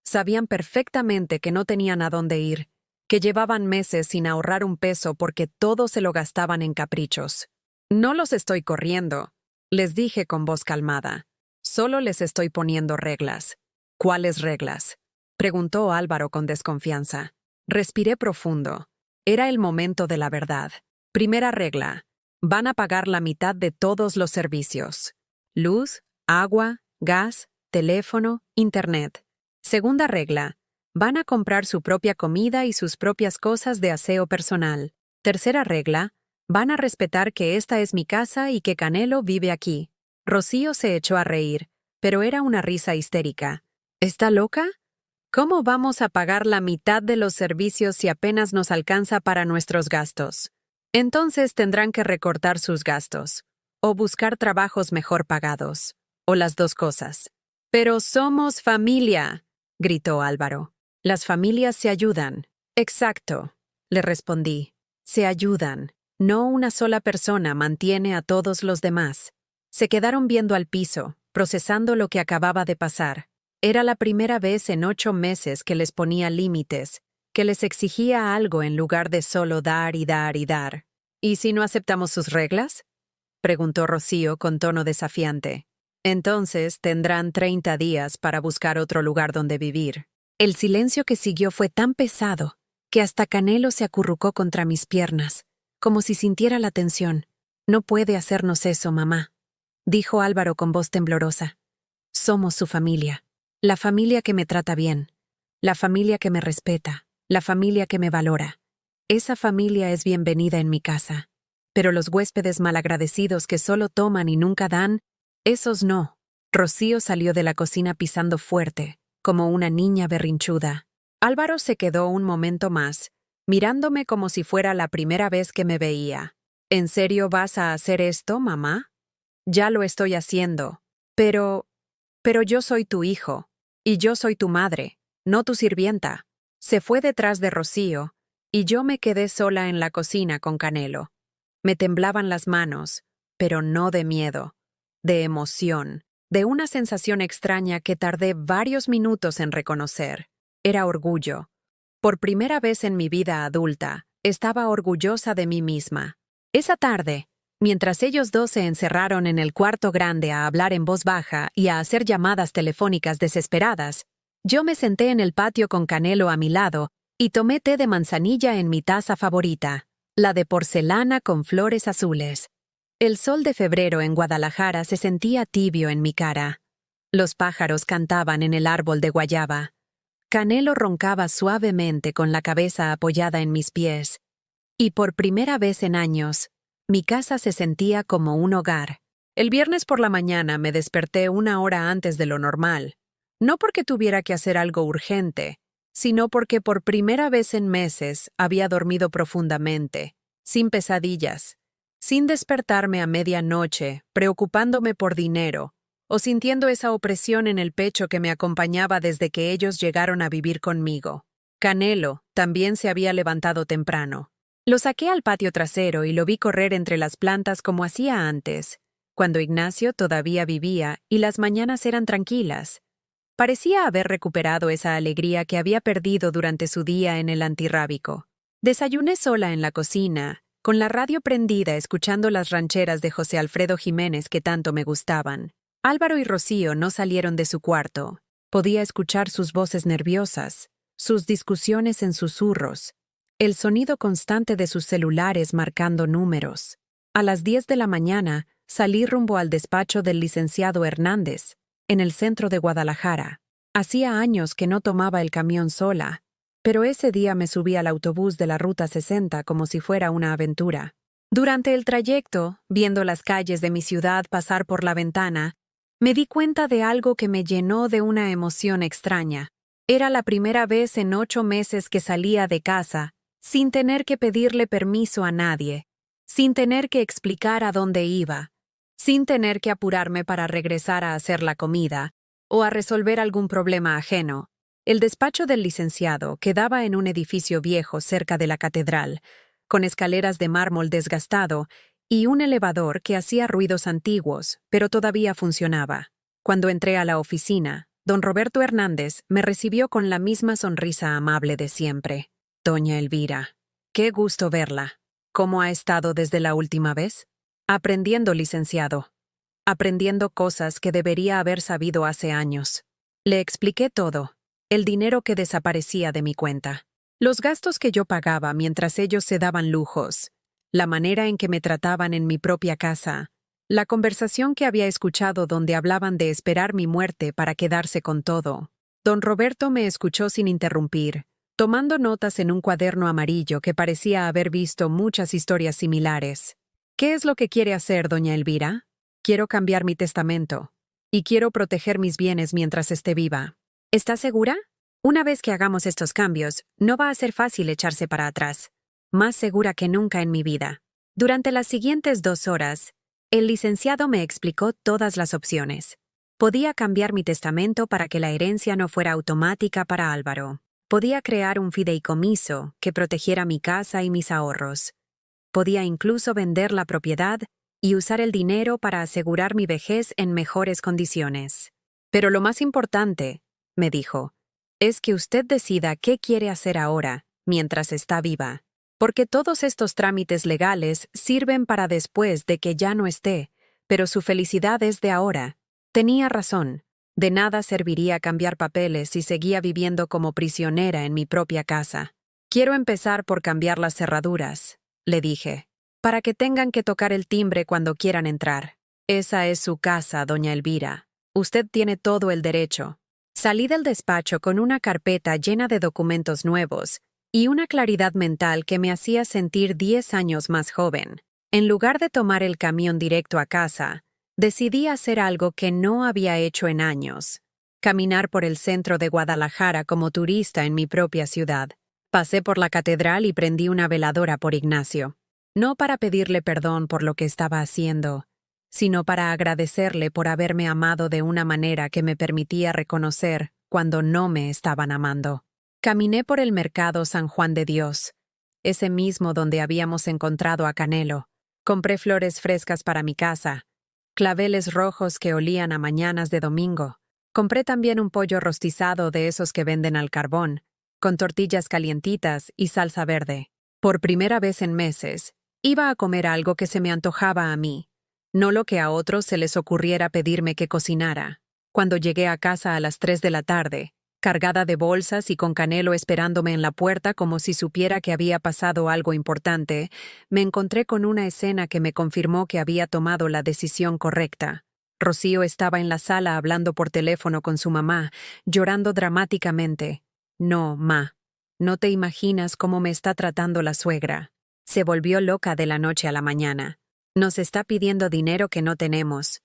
Sabían perfectamente que no tenían a dónde ir, que llevaban meses sin ahorrar un peso porque todo se lo gastaban en caprichos. No los estoy corriendo, les dije con voz calmada. Solo les estoy poniendo reglas. ¿Cuáles reglas? Preguntó Álvaro con desconfianza. Respiré profundo. Era el momento de la verdad. Primera regla. Van a pagar la mitad de todos los servicios. Luz, agua, gas, teléfono, internet. Segunda regla. Van a comprar su propia comida y sus propias cosas de aseo personal. Tercera regla. Van a respetar que esta es mi casa y que Canelo vive aquí. Rocío se echó a reír, pero era una risa histérica. ¿Está loca? ¿Cómo vamos a pagar la mitad de los servicios si apenas nos alcanza para nuestros gastos? Entonces tendrán que recortar sus gastos, o buscar trabajos mejor pagados, o las dos cosas. Pero somos familia, gritó Álvaro. Las familias se ayudan. Exacto, le respondí. Se ayudan. No una sola persona mantiene a todos los demás. Se quedaron viendo al piso, procesando lo que acababa de pasar. Era la primera vez en 8 meses que les ponía límites, que les exigía algo en lugar de solo dar y dar y dar. ¿Y si no aceptamos sus reglas? Preguntó Rocío con tono desafiante. Entonces tendrán 30 días para buscar otro lugar donde vivir. El silencio que siguió fue tan pesado que hasta Canelo se acurrucó contra mis piernas, como si sintiera la tensión. No puede hacernos eso, mamá, dijo Álvaro con voz temblorosa. Somos su familia. La familia que me trata bien, la familia que me respeta, la familia que me valora. Esa familia es bienvenida en mi casa. Pero los huéspedes malagradecidos que solo toman y nunca dan, esos no. Rocío salió de la cocina pisando fuerte, como una niña berrinchuda. Álvaro se quedó un momento más, mirándome como si fuera la primera vez que me veía. ¿En serio vas a hacer esto, mamá? Ya lo estoy haciendo. Pero yo soy tu hijo. Y yo soy tu madre, no tu sirvienta. Se fue detrás de Rocío, y yo me quedé sola en la cocina con Canelo. Me temblaban las manos, pero no de miedo, de emoción, de una sensación extraña que tardé varios minutos en reconocer. Era orgullo. Por primera vez en mi vida adulta, estaba orgullosa de mí misma. Esa tarde, mientras ellos dos se encerraron en el cuarto grande a hablar en voz baja y a hacer llamadas telefónicas desesperadas, yo me senté en el patio con Canelo a mi lado y tomé té de manzanilla en mi taza favorita, la de porcelana con flores azules. El sol de febrero en Guadalajara se sentía tibio en mi cara. Los pájaros cantaban en el árbol de guayaba. Canelo roncaba suavemente con la cabeza apoyada en mis pies. Y por primera vez en años, mi casa se sentía como un hogar. El viernes por la mañana me desperté 1 hora antes de lo normal, no porque tuviera que hacer algo urgente, sino porque por primera vez en meses había dormido profundamente, sin pesadillas, sin despertarme a medianoche, preocupándome por dinero, o sintiendo esa opresión en el pecho que me acompañaba desde que ellos llegaron a vivir conmigo. Canelo también se había levantado temprano. Lo saqué al patio trasero y lo vi correr entre las plantas como hacía antes, cuando Ignacio todavía vivía y las mañanas eran tranquilas. Parecía haber recuperado esa alegría que había perdido durante su día en el antirrábico. Desayuné sola en la cocina, con la radio prendida escuchando las rancheras de José Alfredo Jiménez que tanto me gustaban. Álvaro y Rocío no salieron de su cuarto. Podía escuchar sus voces nerviosas, sus discusiones en susurros, el sonido constante de sus celulares marcando números. A las 10 de la mañana salí rumbo al despacho del licenciado Hernández, en el centro de Guadalajara. Hacía años que no tomaba el camión sola, pero ese día me subí al autobús de la Ruta 60 como si fuera una aventura. Durante el trayecto, viendo las calles de mi ciudad pasar por la ventana, me di cuenta de algo que me llenó de una emoción extraña. Era la primera vez en 8 meses que salía de casa, sin tener que pedirle permiso a nadie, sin tener que explicar a dónde iba, sin tener que apurarme para regresar a hacer la comida o a resolver algún problema ajeno. El despacho del licenciado quedaba en un edificio viejo cerca de la catedral, con escaleras de mármol desgastado y un elevador que hacía ruidos antiguos, pero todavía funcionaba. Cuando entré a la oficina, don Roberto Hernández me recibió con la misma sonrisa amable de siempre. Doña Elvira, qué gusto verla. ¿Cómo ha estado desde la última vez? Aprendiendo, licenciado. Aprendiendo cosas que debería haber sabido hace años. Le expliqué todo. El dinero que desaparecía de mi cuenta. Los gastos que yo pagaba mientras ellos se daban lujos. La manera en que me trataban en mi propia casa. La conversación que había escuchado donde hablaban de esperar mi muerte para quedarse con todo. Don Roberto me escuchó sin interrumpir, tomando notas en un cuaderno amarillo que parecía haber visto muchas historias similares. ¿Qué es lo que quiere hacer, doña Elvira? Quiero cambiar mi testamento. Y quiero proteger mis bienes mientras esté viva. ¿Está segura? Una vez que hagamos estos cambios, no va a ser fácil echarse para atrás. Más segura que nunca en mi vida. Durante las siguientes 2 horas, el licenciado me explicó todas las opciones. Podía cambiar mi testamento para que la herencia no fuera automática para Álvaro. Podía crear un fideicomiso que protegiera mi casa y mis ahorros. Podía incluso vender la propiedad y usar el dinero para asegurar mi vejez en mejores condiciones. Pero lo más importante, me dijo, es que usted decida qué quiere hacer ahora, mientras está viva. Porque todos estos trámites legales sirven para después de que ya no esté, pero su felicidad es de ahora. Tenía razón. De nada serviría cambiar papeles si seguía viviendo como prisionera en mi propia casa. Quiero empezar por cambiar las cerraduras, le dije, para que tengan que tocar el timbre cuando quieran entrar. Esa es su casa, doña Elvira. Usted tiene todo el derecho. Salí del despacho con una carpeta llena de documentos nuevos y una claridad mental que me hacía sentir 10 años más joven. En lugar de tomar el camión directo a casa, decidí hacer algo que no había hecho en años. Caminar por el centro de Guadalajara como turista en mi propia ciudad. Pasé por la catedral y prendí una veladora por Ignacio. No para pedirle perdón por lo que estaba haciendo, sino para agradecerle por haberme amado de una manera que me permitía reconocer cuando no me estaban amando. Caminé por el mercado San Juan de Dios, ese mismo donde habíamos encontrado a Canelo. Compré flores frescas para mi casa, claveles rojos que olían a mañanas de domingo. Compré también un pollo rostizado de esos que venden al carbón, con tortillas calientitas y salsa verde. Por primera vez en meses, iba a comer algo que se me antojaba a mí, no lo que a otros se les ocurriera pedirme que cocinara. Cuando llegué a casa a las 3 de la tarde, cargada de bolsas y con Canelo esperándome en la puerta como si supiera que había pasado algo importante, me encontré con una escena que me confirmó que había tomado la decisión correcta. Rocío estaba en la sala hablando por teléfono con su mamá, llorando dramáticamente. No, ma. No te imaginas cómo me está tratando la suegra. Se volvió loca de la noche a la mañana. Nos está pidiendo dinero que no tenemos.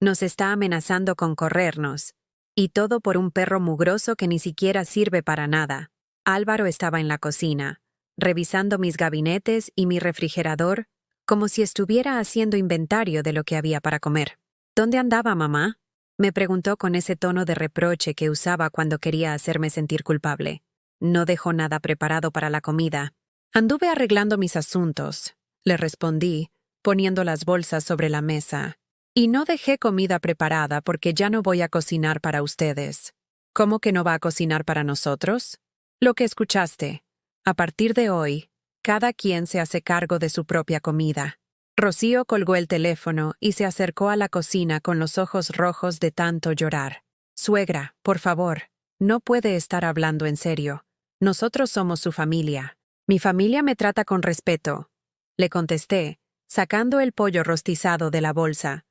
Nos está amenazando con corrernos. Y todo por un perro mugroso que ni siquiera sirve para nada. Álvaro estaba en la cocina, revisando mis gabinetes y mi refrigerador, como si estuviera haciendo inventario de lo que había para comer. ¿Dónde andaba, mamá?, me preguntó con ese tono de reproche que usaba cuando quería hacerme sentir culpable. No dejó nada preparado para la comida. Anduve arreglando mis asuntos, le respondí, poniendo las bolsas sobre la mesa. Y no dejé comida preparada porque ya no voy a cocinar para ustedes. ¿Cómo que no va a cocinar para nosotros? Lo que escuchaste. A partir de hoy, cada quien se hace cargo de su propia comida. Rocío colgó el teléfono y se acercó a la cocina con los ojos rojos de tanto llorar. Suegra, por favor, no puede estar hablando en serio. Nosotros somos su familia. Mi familia me trata con respeto, le contesté, sacando el pollo rostizado de la bolsa.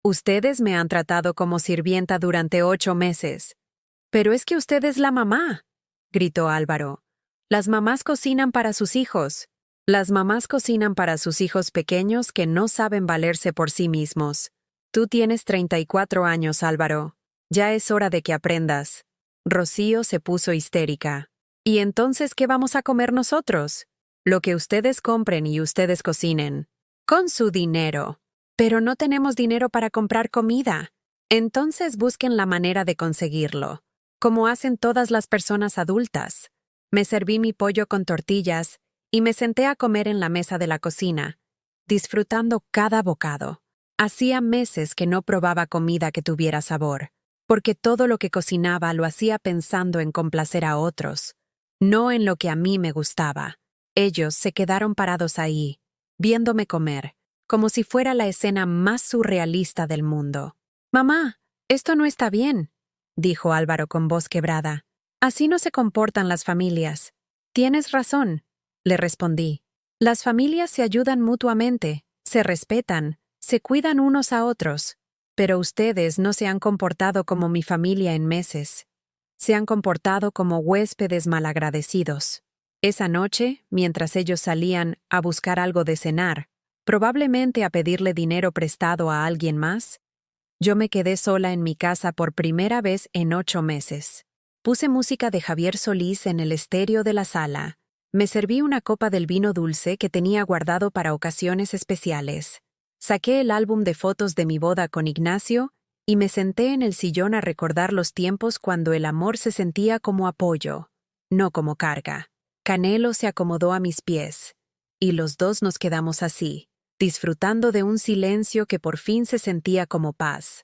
Ustedes me han tratado como sirvienta durante 8 meses. Pero es que usted es la mamá, gritó Álvaro. Las mamás cocinan para sus hijos. Las mamás cocinan para sus hijos pequeños que no saben valerse por sí mismos. Tú tienes 34 años, Álvaro. Ya es hora de que aprendas. Rocío se puso histérica. ¿Y entonces qué vamos a comer nosotros? Lo que ustedes compren y ustedes cocinen. Con su dinero. Pero no tenemos dinero para comprar comida. Entonces busquen la manera de conseguirlo, como hacen todas las personas adultas. Me serví mi pollo con tortillas y me senté a comer en la mesa de la cocina, disfrutando cada bocado. Hacía meses que no probaba comida que tuviera sabor, porque todo lo que cocinaba lo hacía pensando en complacer a otros, no en lo que a mí me gustaba. Ellos se quedaron parados ahí, viéndome comer, como si fuera la escena más surrealista del mundo. «Mamá, esto no está bien», dijo Álvaro con voz quebrada. «Así no se comportan las familias». «Tienes razón», le respondí. «Las familias se ayudan mutuamente, se respetan, se cuidan unos a otros. Pero ustedes no se han comportado como mi familia en meses. Se han comportado como huéspedes malagradecidos». Esa noche, mientras ellos salían a buscar algo de cenar, probablemente a pedirle dinero prestado a alguien más, yo me quedé sola en mi casa por primera vez en 8 meses. Puse música de Javier Solís en el estéreo de la sala. Me serví una copa del vino dulce que tenía guardado para ocasiones especiales. Saqué el álbum de fotos de mi boda con Ignacio y me senté en el sillón a recordar los tiempos cuando el amor se sentía como apoyo, no como carga. Canelo se acomodó a mis pies, y los dos nos quedamos así, disfrutando de un silencio que por fin se sentía como paz,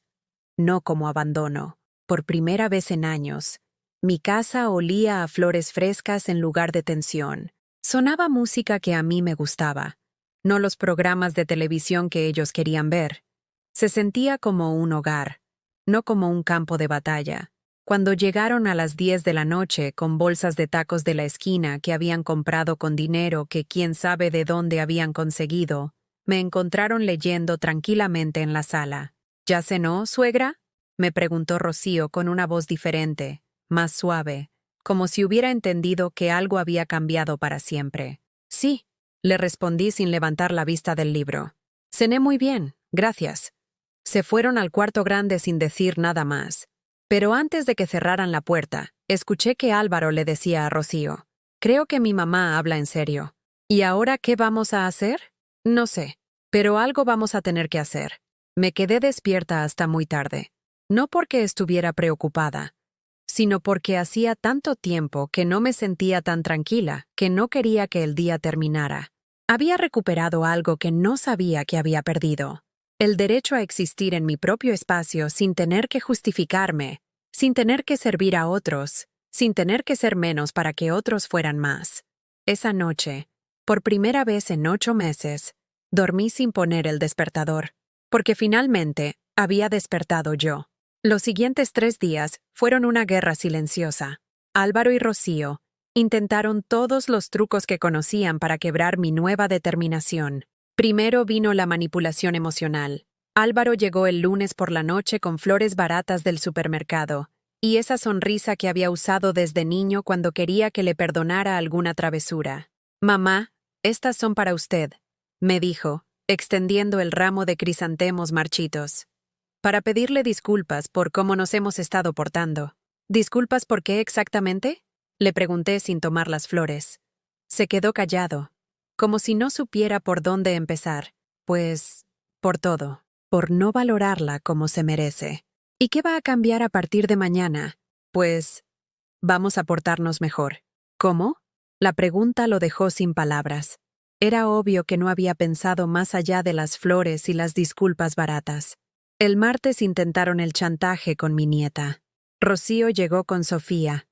no como abandono. Por primera vez en años, mi casa olía a flores frescas en lugar de tensión. Sonaba música que a mí me gustaba, no los programas de televisión que ellos querían ver. Se sentía como un hogar, no como un campo de batalla. Cuando llegaron a las 10 de la noche con bolsas de tacos de la esquina que habían comprado con dinero que quién sabe de dónde habían conseguido, me encontraron leyendo tranquilamente en la sala. ¿Ya cenó, suegra?, me preguntó Rocío con una voz diferente, más suave, como si hubiera entendido que algo había cambiado para siempre. Sí, le respondí sin levantar la vista del libro. Cené muy bien, gracias. Se fueron al cuarto grande sin decir nada más. Pero antes de que cerraran la puerta, escuché que Álvaro le decía a Rocío: «Creo que mi mamá habla en serio. ¿Y ahora qué vamos a hacer? No sé, pero algo vamos a tener que hacer». Me quedé despierta hasta muy tarde. No porque estuviera preocupada, sino porque hacía tanto tiempo que no me sentía tan tranquila que no quería que el día terminara. Había recuperado algo que no sabía que había perdido. El derecho a existir en mi propio espacio sin tener que justificarme, sin tener que servir a otros, sin tener que ser menos para que otros fueran más. Esa noche, por primera vez en 8 meses, dormí sin poner el despertador, porque finalmente había despertado yo. Los siguientes 3 días fueron una guerra silenciosa. Álvaro y Rocío intentaron todos los trucos que conocían para quebrar mi nueva determinación. Primero vino la manipulación emocional. Álvaro llegó el lunes por la noche con flores baratas del supermercado y esa sonrisa que había usado desde niño cuando quería que le perdonara alguna travesura. «Mamá, estas son para usted», me dijo, extendiendo el ramo de crisantemos marchitos, para pedirle disculpas por cómo nos hemos estado portando. ¿Disculpas por qué exactamente? Le pregunté sin tomar las flores. Se quedó callado, como si no supiera por dónde empezar. Pues, por todo, por no valorarla como se merece. ¿Y qué va a cambiar a partir de mañana? Pues, vamos a portarnos mejor. ¿Cómo? La pregunta lo dejó sin palabras. Era obvio que no había pensado más allá de las flores y las disculpas baratas. El martes intentaron el chantaje con mi nieta. Rocío llegó con Sofía,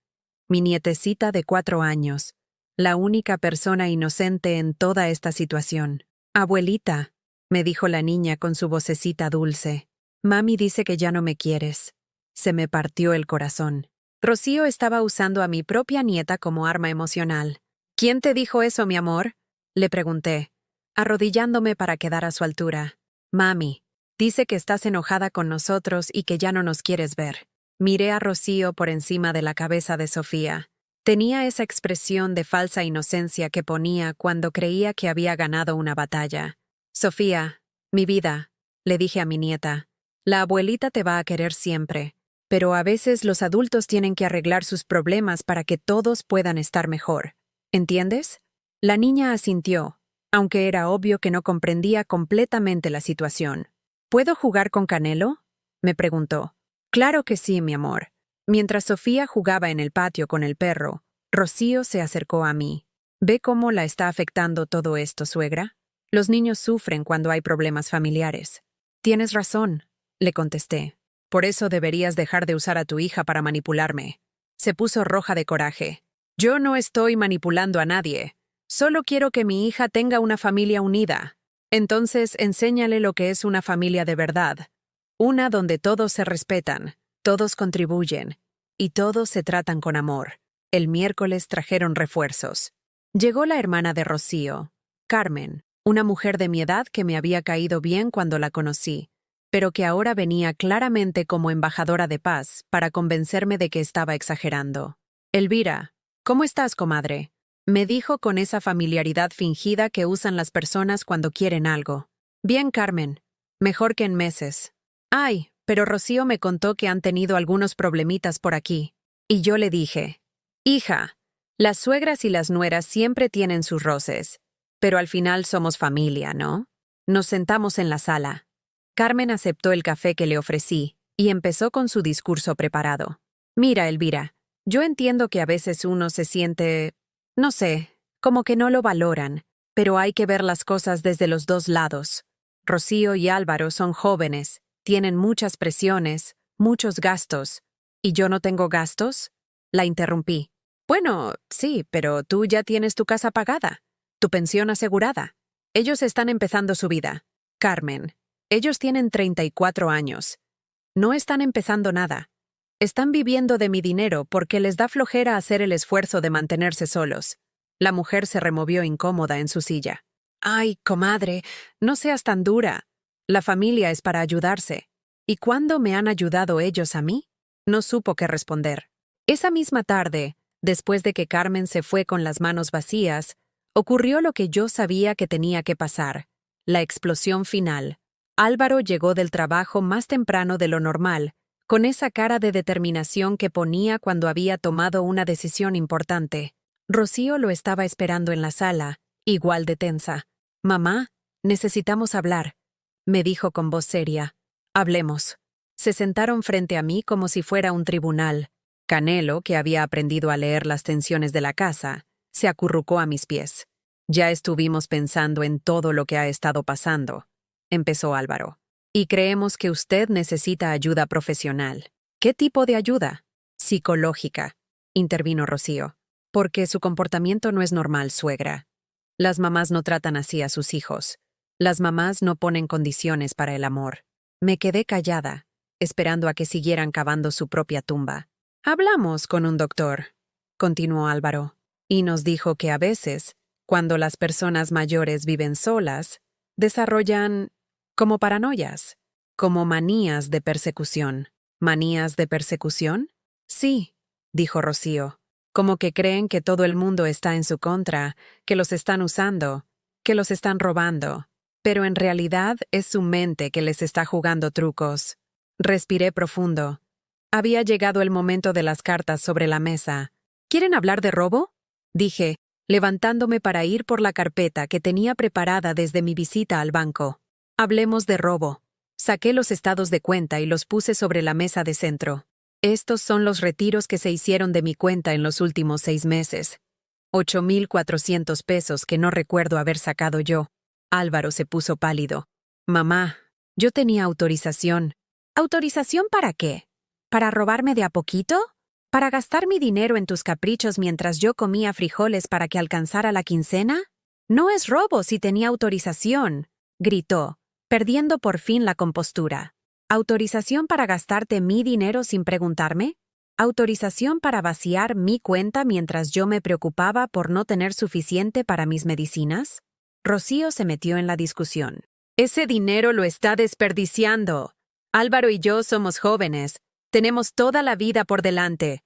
mi nietecita de 4 años, la única persona inocente en toda esta situación. Abuelita, me dijo la niña con su vocecita dulce. Mami dice que ya no me quieres. Se me partió el corazón. Rocío estaba usando a mi propia nieta como arma emocional. ¿Quién te dijo eso, mi amor? Le pregunté, arrodillándome para quedar a su altura. Mami, dice que estás enojada con nosotros y que ya no nos quieres ver. Miré a Rocío por encima de la cabeza de Sofía. Tenía esa expresión de falsa inocencia que ponía cuando creía que había ganado una batalla. Sofía, mi vida, le dije a mi nieta, la abuelita te va a querer siempre, pero a veces los adultos tienen que arreglar sus problemas para que todos puedan estar mejor. ¿Entiendes? La niña asintió, aunque era obvio que no comprendía completamente la situación. ¿Puedo jugar con Canelo? Me preguntó. Claro que sí, mi amor. Mientras Sofía jugaba en el patio con el perro, Rocío se acercó a mí. ¿Ve cómo la está afectando todo esto, suegra? Los niños sufren cuando hay problemas familiares. Tienes razón, le contesté. Por eso deberías dejar de usar a tu hija para manipularme. Se puso roja de coraje. Yo no estoy manipulando a nadie. Solo quiero que mi hija tenga una familia unida. Entonces, enséñale lo que es una familia de verdad. Una donde todos se respetan, todos contribuyen y todos se tratan con amor. El miércoles trajeron refuerzos. Llegó la hermana de Rocío, Carmen, una mujer de mi edad que me había caído bien cuando la conocí, pero que ahora venía claramente como embajadora de paz para convencerme de que estaba exagerando. Elvira, ¿cómo estás, comadre? Me dijo con esa familiaridad fingida que usan las personas cuando quieren algo. Bien, Carmen. Mejor que en meses. Ay, pero Rocío me contó que han tenido algunos problemitas por aquí. Y yo le dije, hija, las suegras y las nueras siempre tienen sus roces, pero al final somos familia, ¿no? Nos sentamos en la sala. Carmen aceptó el café que le ofrecí y empezó con su discurso preparado. Mira, Elvira, yo entiendo que a veces uno se siente, no sé, como que no lo valoran, pero hay que ver las cosas desde los dos lados. Rocío y Álvaro son jóvenes, tienen muchas presiones, muchos gastos. ¿Y yo no tengo gastos? La interrumpí. Bueno, sí, pero tú ya tienes tu casa pagada, tu pensión asegurada. Ellos están empezando su vida. Carmen, ellos tienen 34 años. No están empezando nada. Están viviendo de mi dinero porque les da flojera hacer el esfuerzo de mantenerse solos. La mujer se removió incómoda en su silla. Ay, comadre, no seas tan dura. La familia es para ayudarse. ¿Y cuándo me han ayudado ellos a mí? No supo qué responder. Esa misma tarde, después de que Carmen se fue con las manos vacías, ocurrió lo que yo sabía que tenía que pasar, la explosión final. Álvaro llegó del trabajo más temprano de lo normal, con esa cara de determinación que ponía cuando había tomado una decisión importante. Rocío lo estaba esperando en la sala, igual de tensa. Mamá, necesitamos hablar, me dijo con voz seria. Hablemos. Se sentaron frente a mí como si fuera un tribunal. Canelo, que había aprendido a leer las tensiones de la casa, se acurrucó a mis pies. Ya estuvimos pensando en todo lo que ha estado pasando, empezó Álvaro. Y creemos que usted necesita ayuda profesional. ¿Qué tipo de ayuda? Psicológica, intervino Rocío. Porque su comportamiento no es normal, suegra. Las mamás no tratan así a sus hijos. Las mamás no ponen condiciones para el amor. Me quedé callada, esperando a que siguieran cavando su propia tumba. Hablamos con un doctor, continuó Álvaro, y nos dijo que a veces, cuando las personas mayores viven solas, desarrollan como paranoias, como manías de persecución. ¿Manías de persecución? Sí, dijo Rocío, como que creen que todo el mundo está en su contra, que los están usando, que los están robando. pero en realidad es su mente que les está jugando trucos. Respiré profundo. Había llegado el momento de las cartas sobre la mesa. ¿Quieren hablar de robo?, dije, levantándome para ir por la carpeta que tenía preparada desde mi visita al banco. Hablemos de robo. Saqué los estados de cuenta y los puse sobre la mesa de centro. Estos son los retiros que se hicieron de mi cuenta en los últimos 6 meses. 8,400 pesos que no recuerdo haber sacado yo. Álvaro se puso pálido. Mamá, yo tenía autorización. ¿Autorización para qué? ¿Para robarme de a poquito? ¿Para gastar mi dinero en tus caprichos mientras yo comía frijoles para que alcanzara la quincena? No es robo si tenía autorización, gritó, perdiendo por fin la compostura. ¿Autorización para gastarte mi dinero sin preguntarme? ¿Autorización para vaciar mi cuenta mientras yo me preocupaba por no tener suficiente para mis medicinas? Rocío se metió en la discusión. Ese dinero lo está desperdiciando. Álvaro y yo somos jóvenes. Tenemos toda la vida por delante.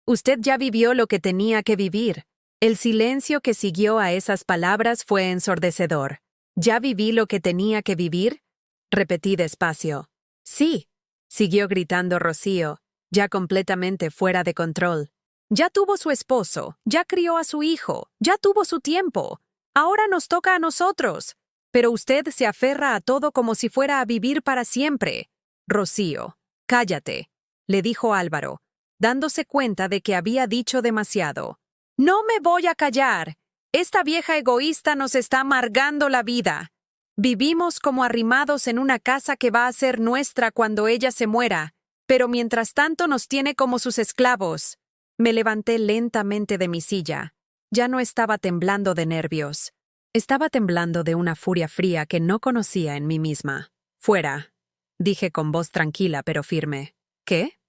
Usted ya vivió lo que tenía que vivir. El silencio que siguió a esas palabras fue ensordecedor. ¿Ya viví lo que tenía que vivir?, repetí despacio. Sí, siguió gritando Rocío, ya completamente fuera de control. Ya tuvo su esposo, ya crió a su hijo, ya tuvo su tiempo. Ahora nos toca a nosotros. Pero usted se aferra a todo como si fuera a vivir para siempre. Rocío, cállate, le dijo Álvaro, dándose cuenta de que había dicho demasiado. No me voy a callar. Esta vieja egoísta nos está amargando la vida. Vivimos como arrimados en una casa que va a ser nuestra cuando ella se muera, pero mientras tanto nos tiene como sus esclavos. Me levanté lentamente de mi silla. Ya no estaba temblando de nervios. Estaba temblando de una furia fría que no conocía en mí misma. Fuera, dije con voz tranquila pero firme. ¿Qué?,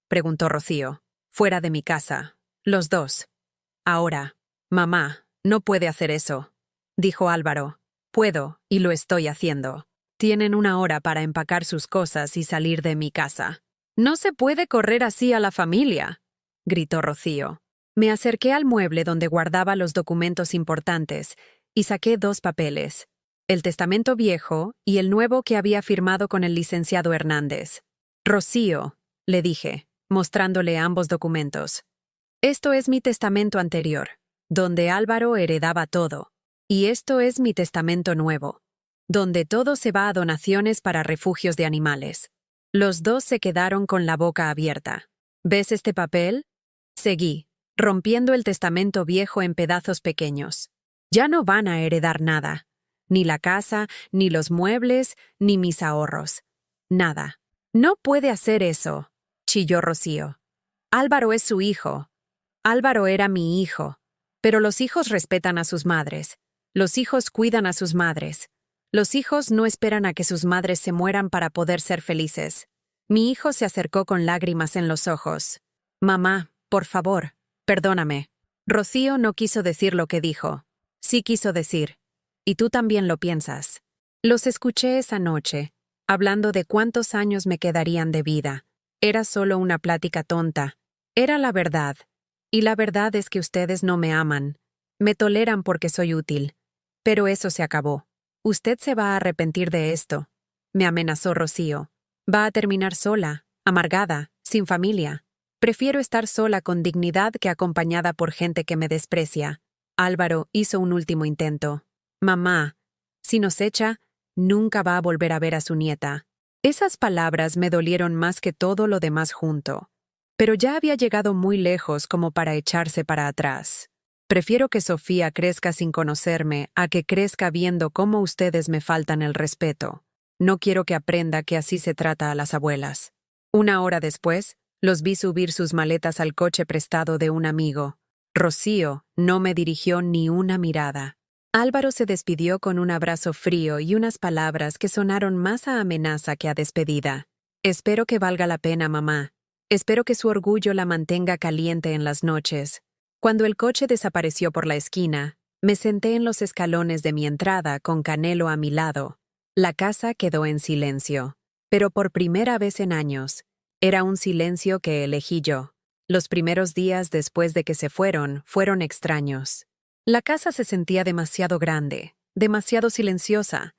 preguntó Rocío. Fuera de mi casa. Los dos. Ahora. Mamá, no puede hacer eso, dijo Álvaro. Puedo, y lo estoy haciendo. Tienen 1 hora para empacar sus cosas y salir de mi casa. No se puede correr así a la familia, gritó Rocío. Me acerqué al mueble donde guardaba los documentos importantes y saqué 2 papeles, el testamento viejo y el nuevo que había firmado con el licenciado Hernández. Rocío, le dije, mostrándole ambos documentos. Esto es mi testamento anterior, donde Álvaro heredaba todo. Y esto es mi testamento nuevo, donde todo se va a donaciones para refugios de animales. Los dos se quedaron con la boca abierta. ¿Ves este papel? Seguí, rompiendo el testamento viejo en pedazos pequeños. Ya no van a heredar nada. Ni la casa, ni los muebles, ni mis ahorros. Nada. No puede hacer eso, chilló Rocío. Álvaro es su hijo. Álvaro era mi hijo. Pero los hijos respetan a sus madres. Los hijos cuidan a sus madres. Los hijos no esperan a que sus madres se mueran para poder ser felices. Mi hijo se acercó con lágrimas en los ojos. Mamá, por favor, perdóname. Rocío no quiso decir lo que dijo. Sí quiso decir. Y tú también lo piensas. Los escuché esa noche, hablando de cuántos años me quedarían de vida. Era solo una plática tonta. Era la verdad. Y la verdad es que ustedes no me aman. Me toleran porque soy útil. Pero eso se acabó. Usted se va a arrepentir de esto, me amenazó Rocío. Va a terminar sola, amargada, sin familia. Prefiero estar sola con dignidad que acompañada por gente que me desprecia. Álvaro hizo un último intento. Mamá, si nos echa, nunca va a volver a ver a su nieta. Esas palabras me dolieron más que todo lo demás junto. Pero ya había llegado muy lejos como para echarse para atrás. Prefiero que Sofía crezca sin conocerme a que crezca viendo cómo ustedes me faltan el respeto. No quiero que aprenda que así se trata a las abuelas. 1 hora después, los vi subir sus maletas al coche prestado de un amigo. Rocío no me dirigió ni una mirada. Álvaro se despidió con un abrazo frío y unas palabras que sonaron más a amenaza que a despedida. Espero que valga la pena, mamá. Espero que su orgullo la mantenga caliente en las noches. Cuando el coche desapareció por la esquina, me senté en los escalones de mi entrada con Canelo a mi lado. La casa quedó en silencio, pero por primera vez en años, era un silencio que elegí yo. Los primeros días después de que se fueron extraños. La casa se sentía demasiado grande, demasiado silenciosa,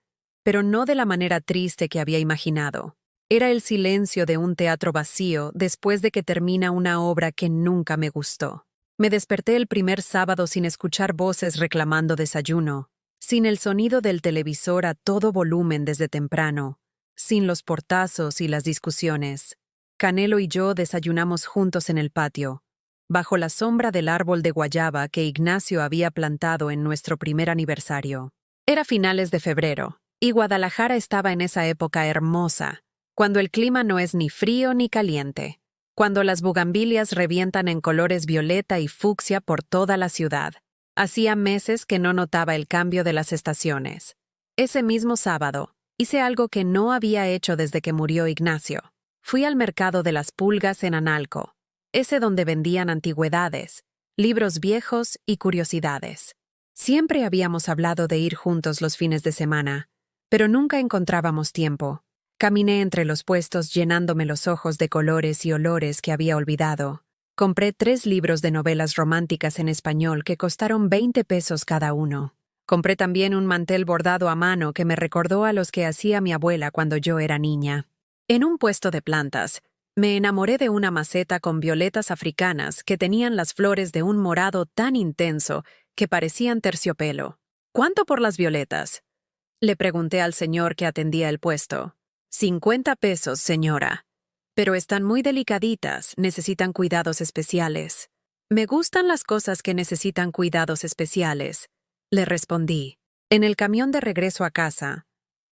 pero no de la manera triste que había imaginado. Era el silencio de un teatro vacío después de que termina una obra que nunca me gustó. Me desperté el primer sábado sin escuchar voces reclamando desayuno, sin el sonido del televisor a todo volumen desde temprano, sin los portazos y las discusiones. Canelo y yo desayunamos juntos en el patio, bajo la sombra del árbol de guayaba que Ignacio había plantado en nuestro primer aniversario. Era finales de febrero, y Guadalajara estaba en esa época hermosa, cuando el clima no es ni frío ni caliente, cuando las bugambilias revientan en colores violeta y fucsia por toda la ciudad. Hacía meses que no notaba el cambio de las estaciones. Ese mismo sábado, hice algo que no había hecho desde que murió Ignacio. Fui al mercado de las Pulgas en Analco, ese donde vendían antigüedades, libros viejos y curiosidades. Siempre habíamos hablado de ir juntos los fines de semana, pero nunca encontrábamos tiempo. Caminé entre los puestos llenándome los ojos de colores y olores que había olvidado. Compré 3 libros de novelas románticas en español que costaron 20 pesos cada uno. Compré también un mantel bordado a mano que me recordó a los que hacía mi abuela cuando yo era niña. En un puesto de plantas, me enamoré de una maceta con violetas africanas que tenían las flores de un morado tan intenso que parecían terciopelo. ¿Cuánto por las violetas?, le pregunté al señor que atendía el puesto. 50 pesos, señora. Pero están muy delicaditas, necesitan cuidados especiales. Me gustan las cosas que necesitan cuidados especiales, le respondí. En el camión de regreso a casa,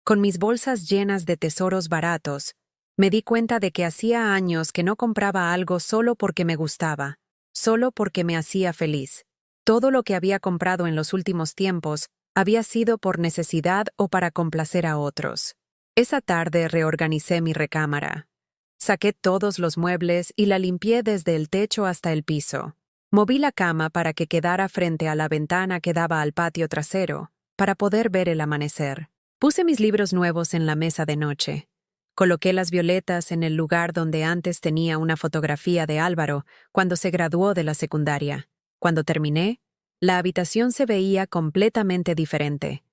con mis bolsas llenas de tesoros baratos, me di cuenta de que hacía años que no compraba algo solo porque me gustaba, solo porque me hacía feliz. Todo lo que había comprado en los últimos tiempos había sido por necesidad o para complacer a otros. Esa tarde reorganicé mi recámara. Saqué todos los muebles y la limpié desde el techo hasta el piso. Moví la cama para que quedara frente a la ventana que daba al patio trasero, para poder ver el amanecer. Puse mis libros nuevos en la mesa de noche. Coloqué las violetas en el lugar donde antes tenía una fotografía de Álvaro cuando se graduó de la secundaria. Cuando terminé, la habitación se veía completamente diferente.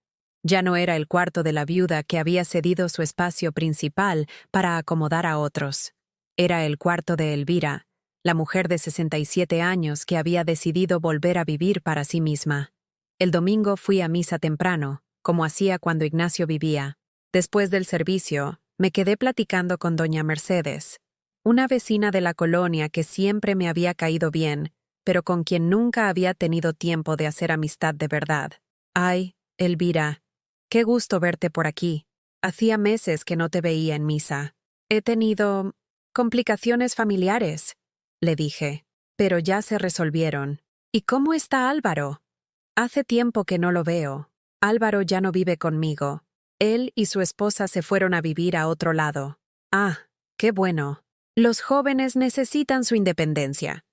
Ya no era el cuarto de la viuda que había cedido su espacio principal para acomodar a otros. Era el cuarto de Elvira, la mujer de 67 años que había decidido volver a vivir para sí misma. El domingo fui a misa temprano, como hacía cuando Ignacio vivía. Después del servicio, me quedé platicando con doña Mercedes, una vecina de la colonia que siempre me había caído bien, pero con quien nunca había tenido tiempo de hacer amistad de verdad. Ay, Elvira, qué gusto verte por aquí. Hacía meses que no te veía en misa. He tenido complicaciones familiares, le dije, pero ya se resolvieron. ¿Y cómo está Álvaro? Hace tiempo que no lo veo. Álvaro ya no vive conmigo. Él y su esposa se fueron a vivir a otro lado. Ah, qué bueno. Los jóvenes necesitan su independencia.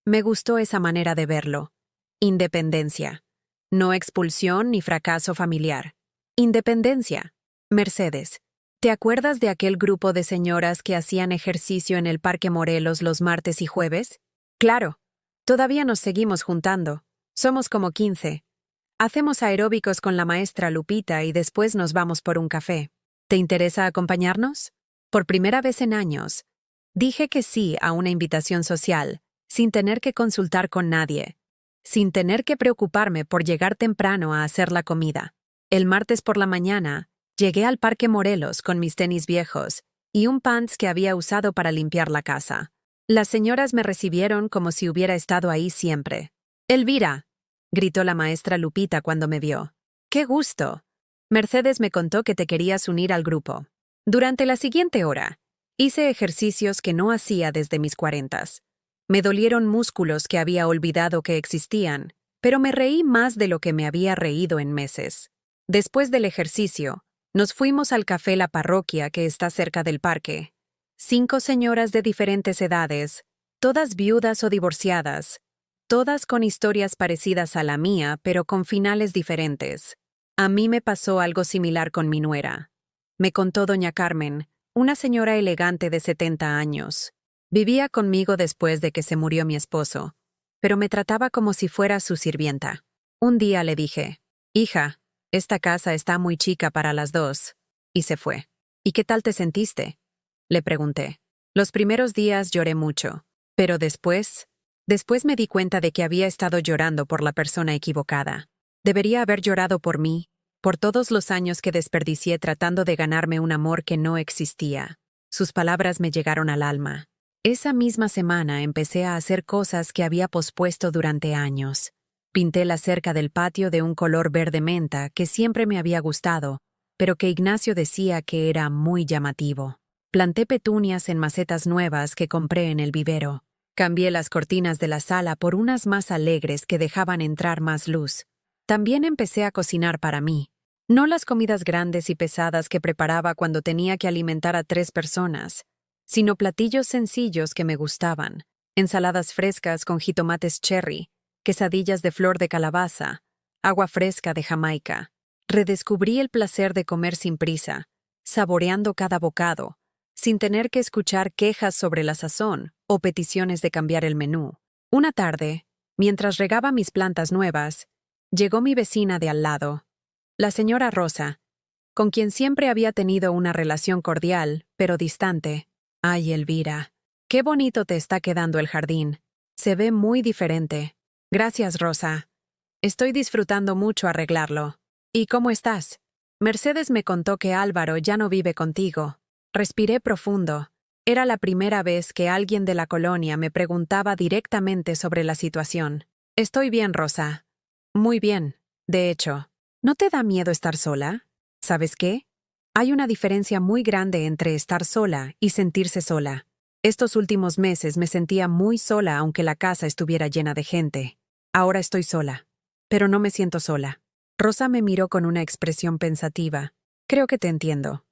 Me gustó esa manera de verlo. Independencia. No expulsión ni fracaso familiar. Independencia. Mercedes, ¿te acuerdas de aquel grupo de señoras que hacían ejercicio en el Parque Morelos los martes y jueves? Claro. Todavía nos seguimos juntando. Somos como 15. Hacemos aeróbicos con la maestra Lupita y después nos vamos por un café. ¿Te interesa acompañarnos? Por primera vez en años, dije que sí a una invitación social, sin tener que consultar con nadie, sin tener que preocuparme por llegar temprano a hacer la comida. El martes por la mañana, llegué al Parque Morelos con mis tenis viejos y un pants que había usado para limpiar la casa. Las señoras me recibieron como si hubiera estado ahí siempre. «Elvira», gritó la maestra Lupita cuando me vio. «¡Qué gusto!». Mercedes me contó que te querías unir al grupo. Durante la siguiente hora, hice ejercicios que no hacía desde mis 40s. Me dolieron músculos que había olvidado que existían, pero me reí más de lo que me había reído en meses. Después del ejercicio, nos fuimos al café La Parroquia que está cerca del parque. 5 señoras de diferentes edades, todas viudas o divorciadas, todas con historias parecidas a la mía, pero con finales diferentes. A mí me pasó algo similar con mi nuera. Me contó doña Carmen, una señora elegante de 70 años. Vivía conmigo después de que se murió mi esposo, pero me trataba como si fuera su sirvienta. Un día le dije, «Hija, esta casa está muy chica para las dos. y se fue. ¿Y qué tal te sentiste?, le pregunté. Los primeros días lloré mucho, pero después me di cuenta de que había estado llorando por la persona equivocada. Debería haber llorado por mí, por todos los años que desperdicié tratando de ganarme un amor que no existía. Sus palabras me llegaron al alma. Esa misma semana empecé a hacer cosas que había pospuesto durante años. Pinté la cerca del patio de un color verde menta que siempre me había gustado, pero que Ignacio decía que era muy llamativo. Planté petunias en macetas nuevas que compré en el vivero. Cambié las cortinas de la sala por unas más alegres que dejaban entrar más luz. También empecé a cocinar para mí. No las comidas grandes y pesadas que preparaba cuando tenía que alimentar a 3 personas, sino platillos sencillos que me gustaban. Ensaladas frescas con jitomates cherry, quesadillas de flor de calabaza, agua fresca de Jamaica. Redescubrí el placer de comer sin prisa, saboreando cada bocado, sin tener que escuchar quejas sobre la sazón o peticiones de cambiar el menú. Una tarde, mientras regaba mis plantas nuevas, llegó mi vecina de al lado, la señora Rosa, con quien siempre había tenido una relación cordial, pero distante. Ay, Elvira, qué bonito te está quedando el jardín. Se ve muy diferente. Gracias, Rosa. Estoy disfrutando mucho arreglarlo. ¿Y cómo estás? Mercedes me contó que Álvaro ya no vive contigo. Respiré profundo. Era la primera vez que alguien de la colonia me preguntaba directamente sobre la situación. Estoy bien, Rosa. Muy bien, de hecho. ¿No te da miedo estar sola? ¿Sabes qué? Hay una diferencia muy grande entre estar sola y sentirse sola. Estos últimos meses me sentía muy sola aunque la casa estuviera llena de gente. Ahora estoy sola, pero no me siento sola. Rosa me miró con una expresión pensativa. Creo que te entiendo.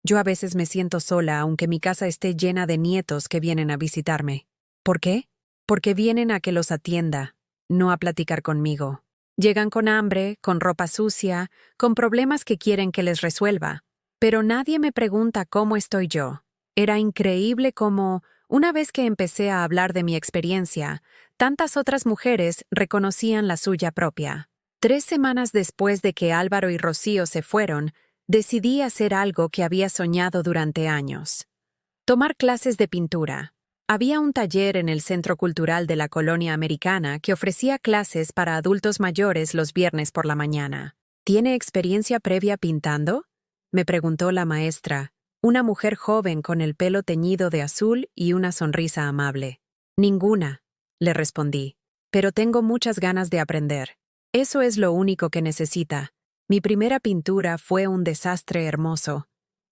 Yo a veces me siento sola aunque mi casa esté llena de nietos que vienen a visitarme. ¿Por qué? Porque vienen a que los atienda, no a platicar conmigo. Llegan con hambre, con ropa sucia, con problemas que quieren que les resuelva. Pero nadie me pregunta cómo estoy yo. Era increíble cómo, una vez que empecé a hablar de mi experiencia, tantas otras mujeres reconocían la suya propia. 3 semanas después de que Álvaro y Rocío se fueron, decidí hacer algo que había soñado durante años. Tomar clases de pintura. Había un taller en el Centro Cultural de la Colonia Americana que ofrecía clases para adultos mayores los viernes por la mañana. ¿Tiene experiencia previa pintando?, me preguntó la maestra, una mujer joven con el pelo teñido de azul y una sonrisa amable. Ninguna, le respondí, pero tengo muchas ganas de aprender. Eso es lo único que necesita. Mi primera pintura fue un desastre hermoso.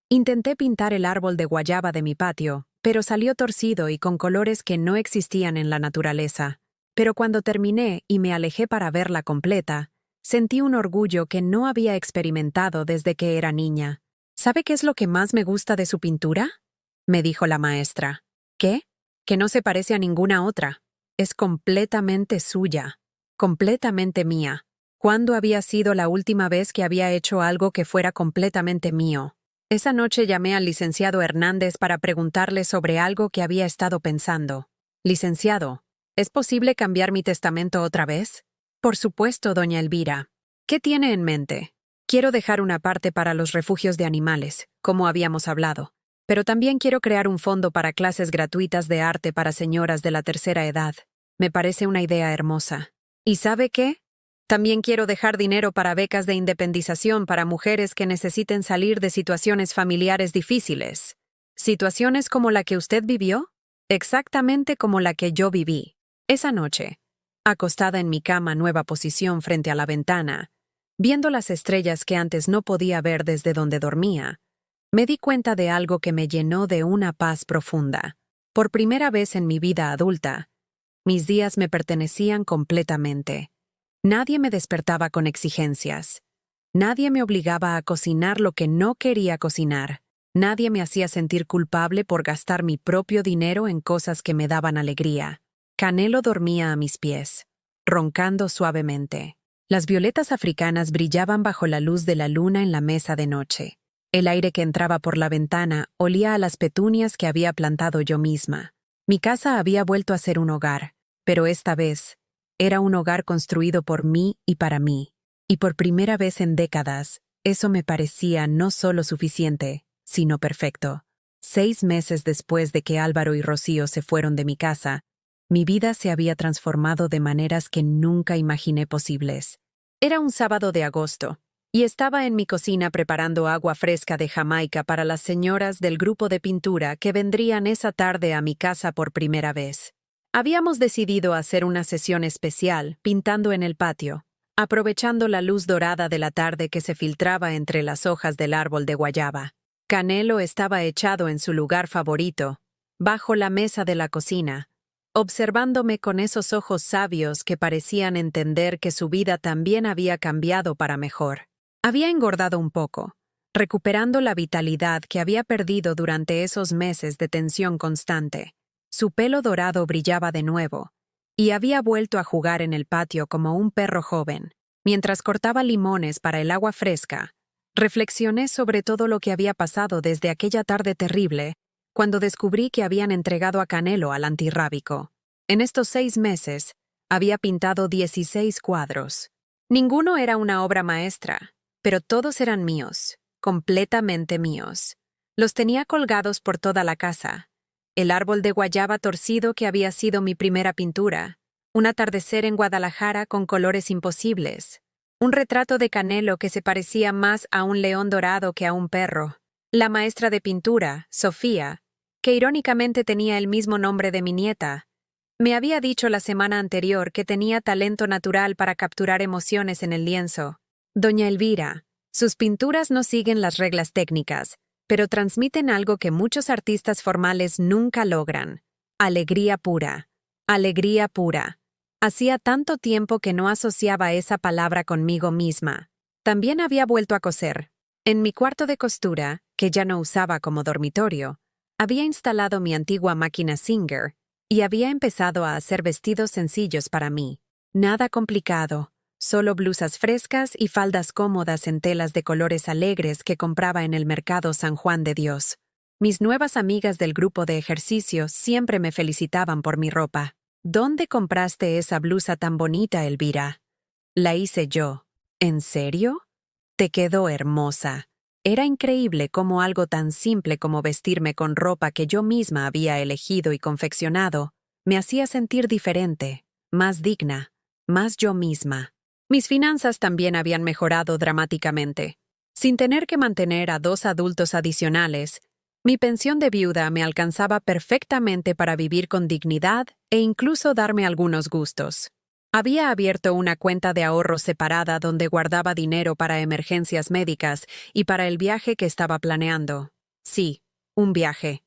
Intenté pintar el árbol de guayaba de mi patio, pero salió torcido y con colores que no existían en la naturaleza. Pero cuando terminé y me alejé para verla completa, sentí un orgullo que no había experimentado desde que era niña. ¿Sabe qué es lo que más me gusta de su pintura?, me dijo la maestra. ¿Qué? Que no se parece a ninguna otra. Es completamente suya. Completamente mía. ¿Cuándo había sido la última vez que había hecho algo que fuera completamente mío? Esa noche llamé al licenciado Hernández para preguntarle sobre algo que había estado pensando. Licenciado, ¿es posible cambiar mi testamento otra vez? Por supuesto, doña Elvira. ¿Qué tiene en mente? Quiero dejar una parte para los refugios de animales, como habíamos hablado. Pero también quiero crear un fondo para clases gratuitas de arte para señoras de la tercera edad. Me parece una idea hermosa. ¿Y sabe qué? También quiero dejar dinero para becas de independización para mujeres que necesiten salir de situaciones familiares difíciles. ¿Situaciones como la que usted vivió? Exactamente como la que yo viví. Esa noche, acostada en mi cama nueva posición frente a la ventana, viendo las estrellas que antes no podía ver desde donde dormía, me di cuenta de algo que me llenó de una paz profunda. Por primera vez en mi vida adulta, mis días me pertenecían completamente. Nadie me despertaba con exigencias. Nadie me obligaba a cocinar lo que no quería cocinar. Nadie me hacía sentir culpable por gastar mi propio dinero en cosas que me daban alegría. Canelo dormía a mis pies, roncando suavemente. Las violetas africanas brillaban bajo la luz de la luna en la mesa de noche. El aire que entraba por la ventana olía a las petunias que había plantado yo misma. Mi casa había vuelto a ser un hogar, pero esta vez era un hogar construido por mí y para mí. Y por primera vez en décadas, Eso me parecía no solo suficiente, sino perfecto. 6 meses después de que Álvaro y Rocío se fueron de mi casa, mi vida se había transformado de maneras que nunca imaginé posibles. Era un sábado de agosto, y estaba en mi cocina preparando agua fresca de Jamaica para las señoras del grupo de pintura que vendrían esa tarde a mi casa por primera vez. Habíamos decidido hacer una sesión especial, pintando en el patio, aprovechando la luz dorada de la tarde que se filtraba entre las hojas del árbol de guayaba. Canelo estaba echado en su lugar favorito, bajo la mesa de la cocina, observándome con esos ojos sabios que parecían entender que su vida también había cambiado para mejor. Había engordado un poco, recuperando la vitalidad que había perdido durante esos meses de tensión constante. Su pelo dorado brillaba de nuevo, y había vuelto a jugar en el patio como un perro joven. Mientras cortaba limones para el agua fresca, reflexioné sobre todo lo que había pasado desde aquella tarde terrible, cuando descubrí que habían entregado a Canelo al antirrábico. En estos 6 meses, había pintado 16 cuadros. Ninguno era una obra maestra, pero todos eran míos, completamente míos. Los tenía colgados por toda la casa. El árbol de guayaba torcido que había sido mi primera pintura, un atardecer en Guadalajara con colores imposibles, un retrato de Canelo que se parecía más a un león dorado que a un perro, la maestra de pintura, Sofía, que irónicamente tenía el mismo nombre de mi nieta. Me había dicho la semana anterior que tenía talento natural para capturar emociones en el lienzo. Doña Elvira, sus pinturas no siguen las reglas técnicas, pero transmiten algo que muchos artistas formales nunca logran. Alegría pura. Alegría pura. Hacía tanto tiempo que no asociaba esa palabra conmigo misma. También había vuelto a coser. En mi cuarto de costura, que ya no usaba como dormitorio, había instalado mi antigua máquina Singer y había empezado a hacer vestidos sencillos para mí. Nada complicado. Solo blusas frescas y faldas cómodas en telas de colores alegres que compraba en el mercado San Juan de Dios. Mis nuevas amigas del grupo de ejercicio siempre me felicitaban por mi ropa. ¿Dónde compraste esa blusa tan bonita, Elvira? La hice yo. ¿En serio? Te quedó hermosa. Era increíble cómo algo tan simple como vestirme con ropa que yo misma había elegido y confeccionado me hacía sentir diferente, más digna, más yo misma. Mis finanzas también habían mejorado dramáticamente. Sin tener que mantener a 2 adultos adicionales, mi pensión de viuda me alcanzaba perfectamente para vivir con dignidad e incluso darme algunos gustos. Había abierto una cuenta de ahorro separada donde guardaba dinero para emergencias médicas y para el viaje que estaba planeando. Sí, un viaje.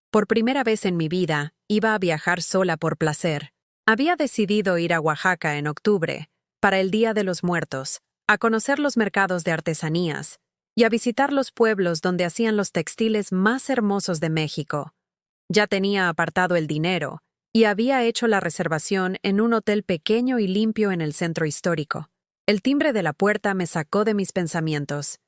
Por primera vez en mi vida, iba a viajar sola por placer. Había decidido ir a Oaxaca en octubre, para el Día de los Muertos, a conocer los mercados de artesanías y a visitar los pueblos donde hacían los textiles más hermosos de México. Ya tenía apartado el dinero y había hecho la reservación en un hotel pequeño y limpio en el centro histórico. El timbre de la puerta me sacó de mis pensamientos.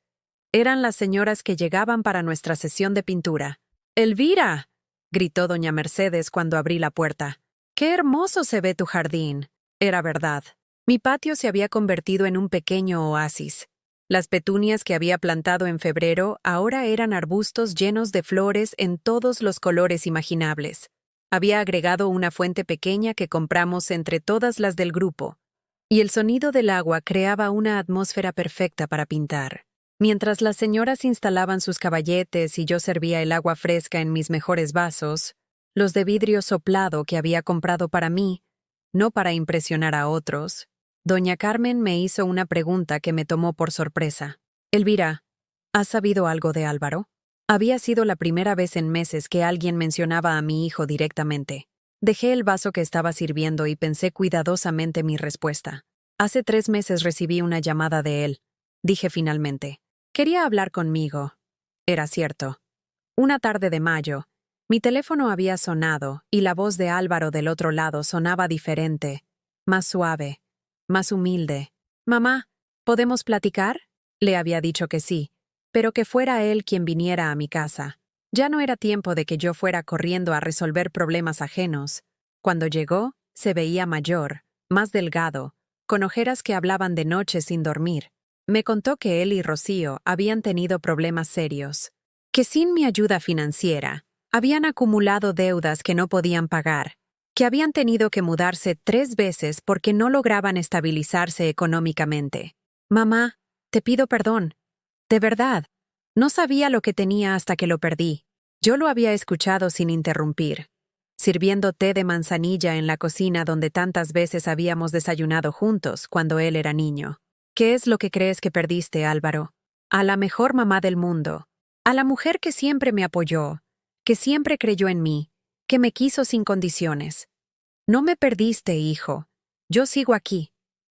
Eran las señoras que llegaban para nuestra sesión de pintura. ¡Elvira!, gritó doña Mercedes cuando abrí la puerta. ¡Qué hermoso se ve tu jardín! Era verdad. Mi patio se había convertido en un pequeño oasis. Las petunias que había plantado en febrero ahora eran arbustos llenos de flores en todos los colores imaginables. Había agregado una fuente pequeña que compramos entre todas las del grupo, y el sonido del agua creaba una atmósfera perfecta para pintar. Mientras las señoras instalaban sus caballetes y yo servía el agua fresca en mis mejores vasos, los de vidrio soplado que había comprado para mí, no para impresionar a otros, doña Carmen me hizo una pregunta que me tomó por sorpresa. Elvira, ¿has sabido algo de Álvaro? Había sido la primera vez en meses que alguien mencionaba a mi hijo directamente. Dejé el vaso que estaba sirviendo y pensé cuidadosamente mi respuesta. Hace 3 meses recibí una llamada de él. Dije finalmente. Quería hablar conmigo. Era cierto. Una tarde de mayo, mi teléfono había sonado y la voz de Álvaro del otro lado sonaba diferente, más suave, más humilde. «Mamá, ¿podemos platicar?», le había dicho que sí, pero que fuera él quien viniera a mi casa. Ya no era tiempo de que yo fuera corriendo a resolver problemas ajenos. Cuando llegó, se veía mayor, más delgado, con ojeras que hablaban de noche sin dormir. Me contó que él y Rocío habían tenido problemas serios, que sin mi ayuda financiera, habían acumulado deudas que no podían pagar, que habían tenido que mudarse 3 veces porque no lograban estabilizarse económicamente. Mamá, te pido perdón. De verdad. No sabía lo que tenía hasta que lo perdí. Yo lo había escuchado sin interrumpir, sirviendo té de manzanilla en la cocina donde tantas veces habíamos desayunado juntos cuando él era niño. ¿Qué es lo que crees que perdiste, Álvaro? A la mejor mamá del mundo, a la mujer que siempre me apoyó, que siempre creyó en mí, que me quiso sin condiciones. No me perdiste, hijo. Yo sigo aquí.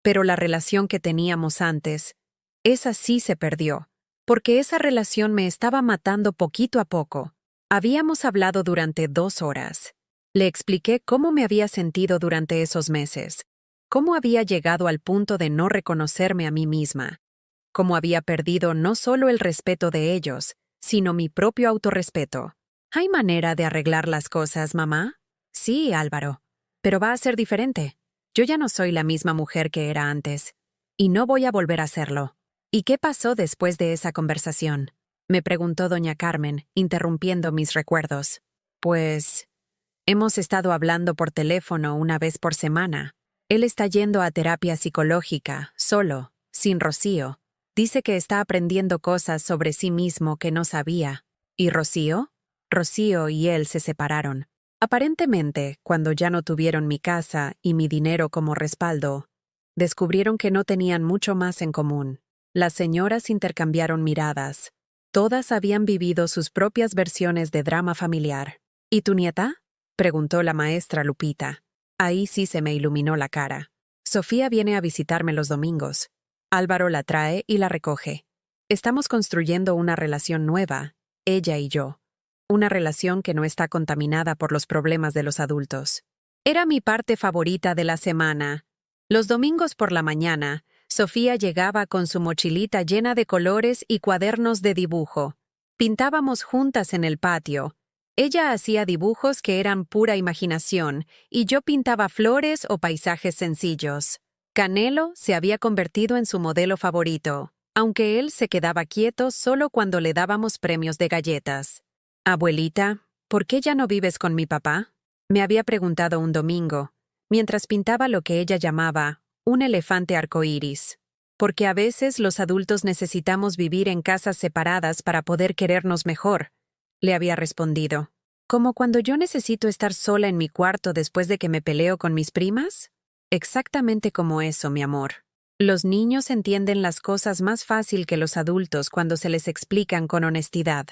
Pero la relación que teníamos antes, esa sí se perdió, porque esa relación me estaba matando poquito a poco. Habíamos hablado durante 2 horas. Le expliqué cómo me había sentido durante esos meses, cómo había llegado al punto de no reconocerme a mí misma, cómo había perdido no solo el respeto de ellos, sino mi propio autorrespeto. ¿Hay manera de arreglar las cosas, mamá? Sí, Álvaro, pero va a ser diferente. Yo ya no soy la misma mujer que era antes, y no voy a volver a serlo. ¿Y qué pasó después de esa conversación?, me preguntó doña Carmen, interrumpiendo mis recuerdos. Pues, hemos estado hablando por teléfono una vez por semana. Él está yendo a terapia psicológica, solo, sin Rocío. Dice que está aprendiendo cosas sobre sí mismo que no sabía. ¿Y Rocío? Rocío y él se separaron. Aparentemente, cuando ya no tuvieron mi casa y mi dinero como respaldo, descubrieron que no tenían mucho más en común. Las señoras intercambiaron miradas. Todas habían vivido sus propias versiones de drama familiar. ¿Y tu nieta?, preguntó la maestra Lupita. Ahí sí se me iluminó la cara. Sofía viene a visitarme los domingos. Álvaro la trae y la recoge. Estamos construyendo una relación nueva, ella y yo. Una relación que no está contaminada por los problemas de los adultos. Era mi parte favorita de la semana. Los domingos por la mañana, Sofía llegaba con su mochilita llena de colores y cuadernos de dibujo. Pintábamos juntas en el patio. Ella hacía dibujos que eran pura imaginación, y yo pintaba flores o paisajes sencillos. Canelo se había convertido en su modelo favorito, aunque él se quedaba quieto solo cuando le dábamos premios de galletas. Abuelita, ¿por qué ya no vives con mi papá?, me había preguntado un domingo, mientras pintaba lo que ella llamaba un elefante arcoíris. Porque a veces los adultos necesitamos vivir en casas separadas para poder querernos mejor, le había respondido. ¿Como cuando yo necesito estar sola en mi cuarto después de que me peleo con mis primas? Exactamente como eso, mi amor. Los niños entienden las cosas más fácil que los adultos cuando se les explican con honestidad.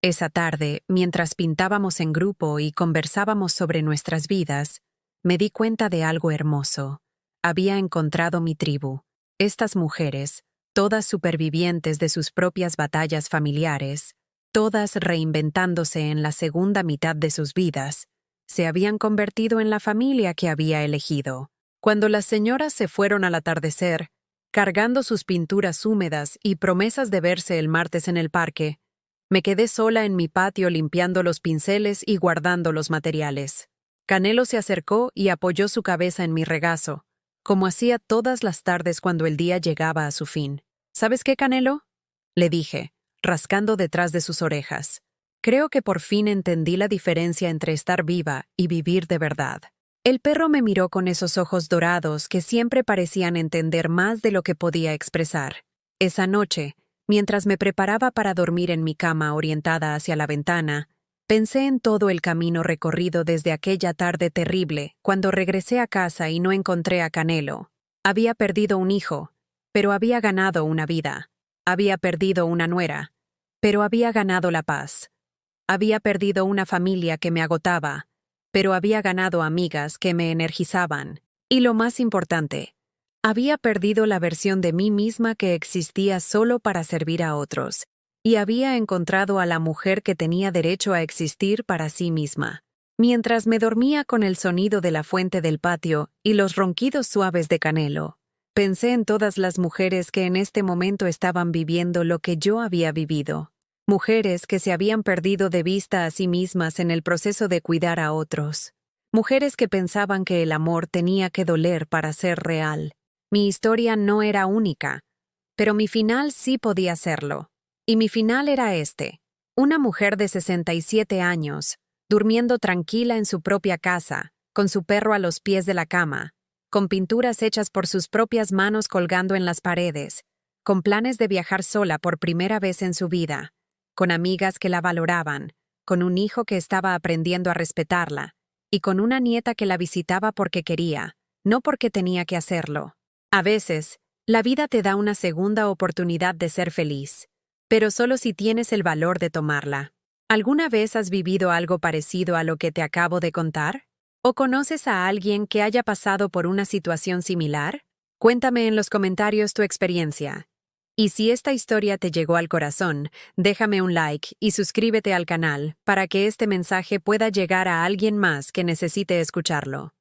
Esa tarde, mientras pintábamos en grupo y conversábamos sobre nuestras vidas, me di cuenta de algo hermoso. Había encontrado mi tribu. Estas mujeres, todas supervivientes de sus propias batallas familiares, todas reinventándose en la segunda mitad de sus vidas, se habían convertido en la familia que había elegido. Cuando las señoras se fueron al atardecer, cargando sus pinturas húmedas y promesas de verse el martes en el parque, me quedé sola en mi patio limpiando los pinceles y guardando los materiales. Canelo se acercó y apoyó su cabeza en mi regazo, como hacía todas las tardes cuando el día llegaba a su fin. ¿Sabes qué, Canelo?, le dije, rascando detrás de sus orejas. Creo que por fin entendí la diferencia entre estar viva y vivir de verdad. El perro me miró con esos ojos dorados que siempre parecían entender más de lo que podía expresar. Esa noche, mientras me preparaba para dormir en mi cama orientada hacia la ventana, pensé en todo el camino recorrido desde aquella tarde terrible, cuando regresé a casa y no encontré a Canelo. Había perdido un hijo, pero había ganado una vida. Había perdido una nuera, pero había ganado la paz. Había perdido una familia que me agotaba, pero había ganado amigas que me energizaban. Y lo más importante, había perdido la versión de mí misma que existía solo para servir a otros, y había encontrado a la mujer que tenía derecho a existir para sí misma. Mientras me dormía con el sonido de la fuente del patio y los ronquidos suaves de Canelo, pensé en todas las mujeres que en este momento estaban viviendo lo que yo había vivido. Mujeres que se habían perdido de vista a sí mismas en el proceso de cuidar a otros. Mujeres que pensaban que el amor tenía que doler para ser real. Mi historia no era única, pero mi final sí podía serlo. Y mi final era este. Una mujer de 67 años, durmiendo tranquila en su propia casa, con su perro a los pies de la cama, con pinturas hechas por sus propias manos colgando en las paredes, con planes de viajar sola por primera vez en su vida, con amigas que la valoraban, con un hijo que estaba aprendiendo a respetarla, y con una nieta que la visitaba porque quería, no porque tenía que hacerlo. A veces, la vida te da una segunda oportunidad de ser feliz, pero solo si tienes el valor de tomarla. ¿Alguna vez has vivido algo parecido a lo que te acabo de contar? ¿O conoces a alguien que haya pasado por una situación similar? Cuéntame en los comentarios tu experiencia. Y si esta historia te llegó al corazón, déjame un like y suscríbete al canal para que este mensaje pueda llegar a alguien más que necesite escucharlo.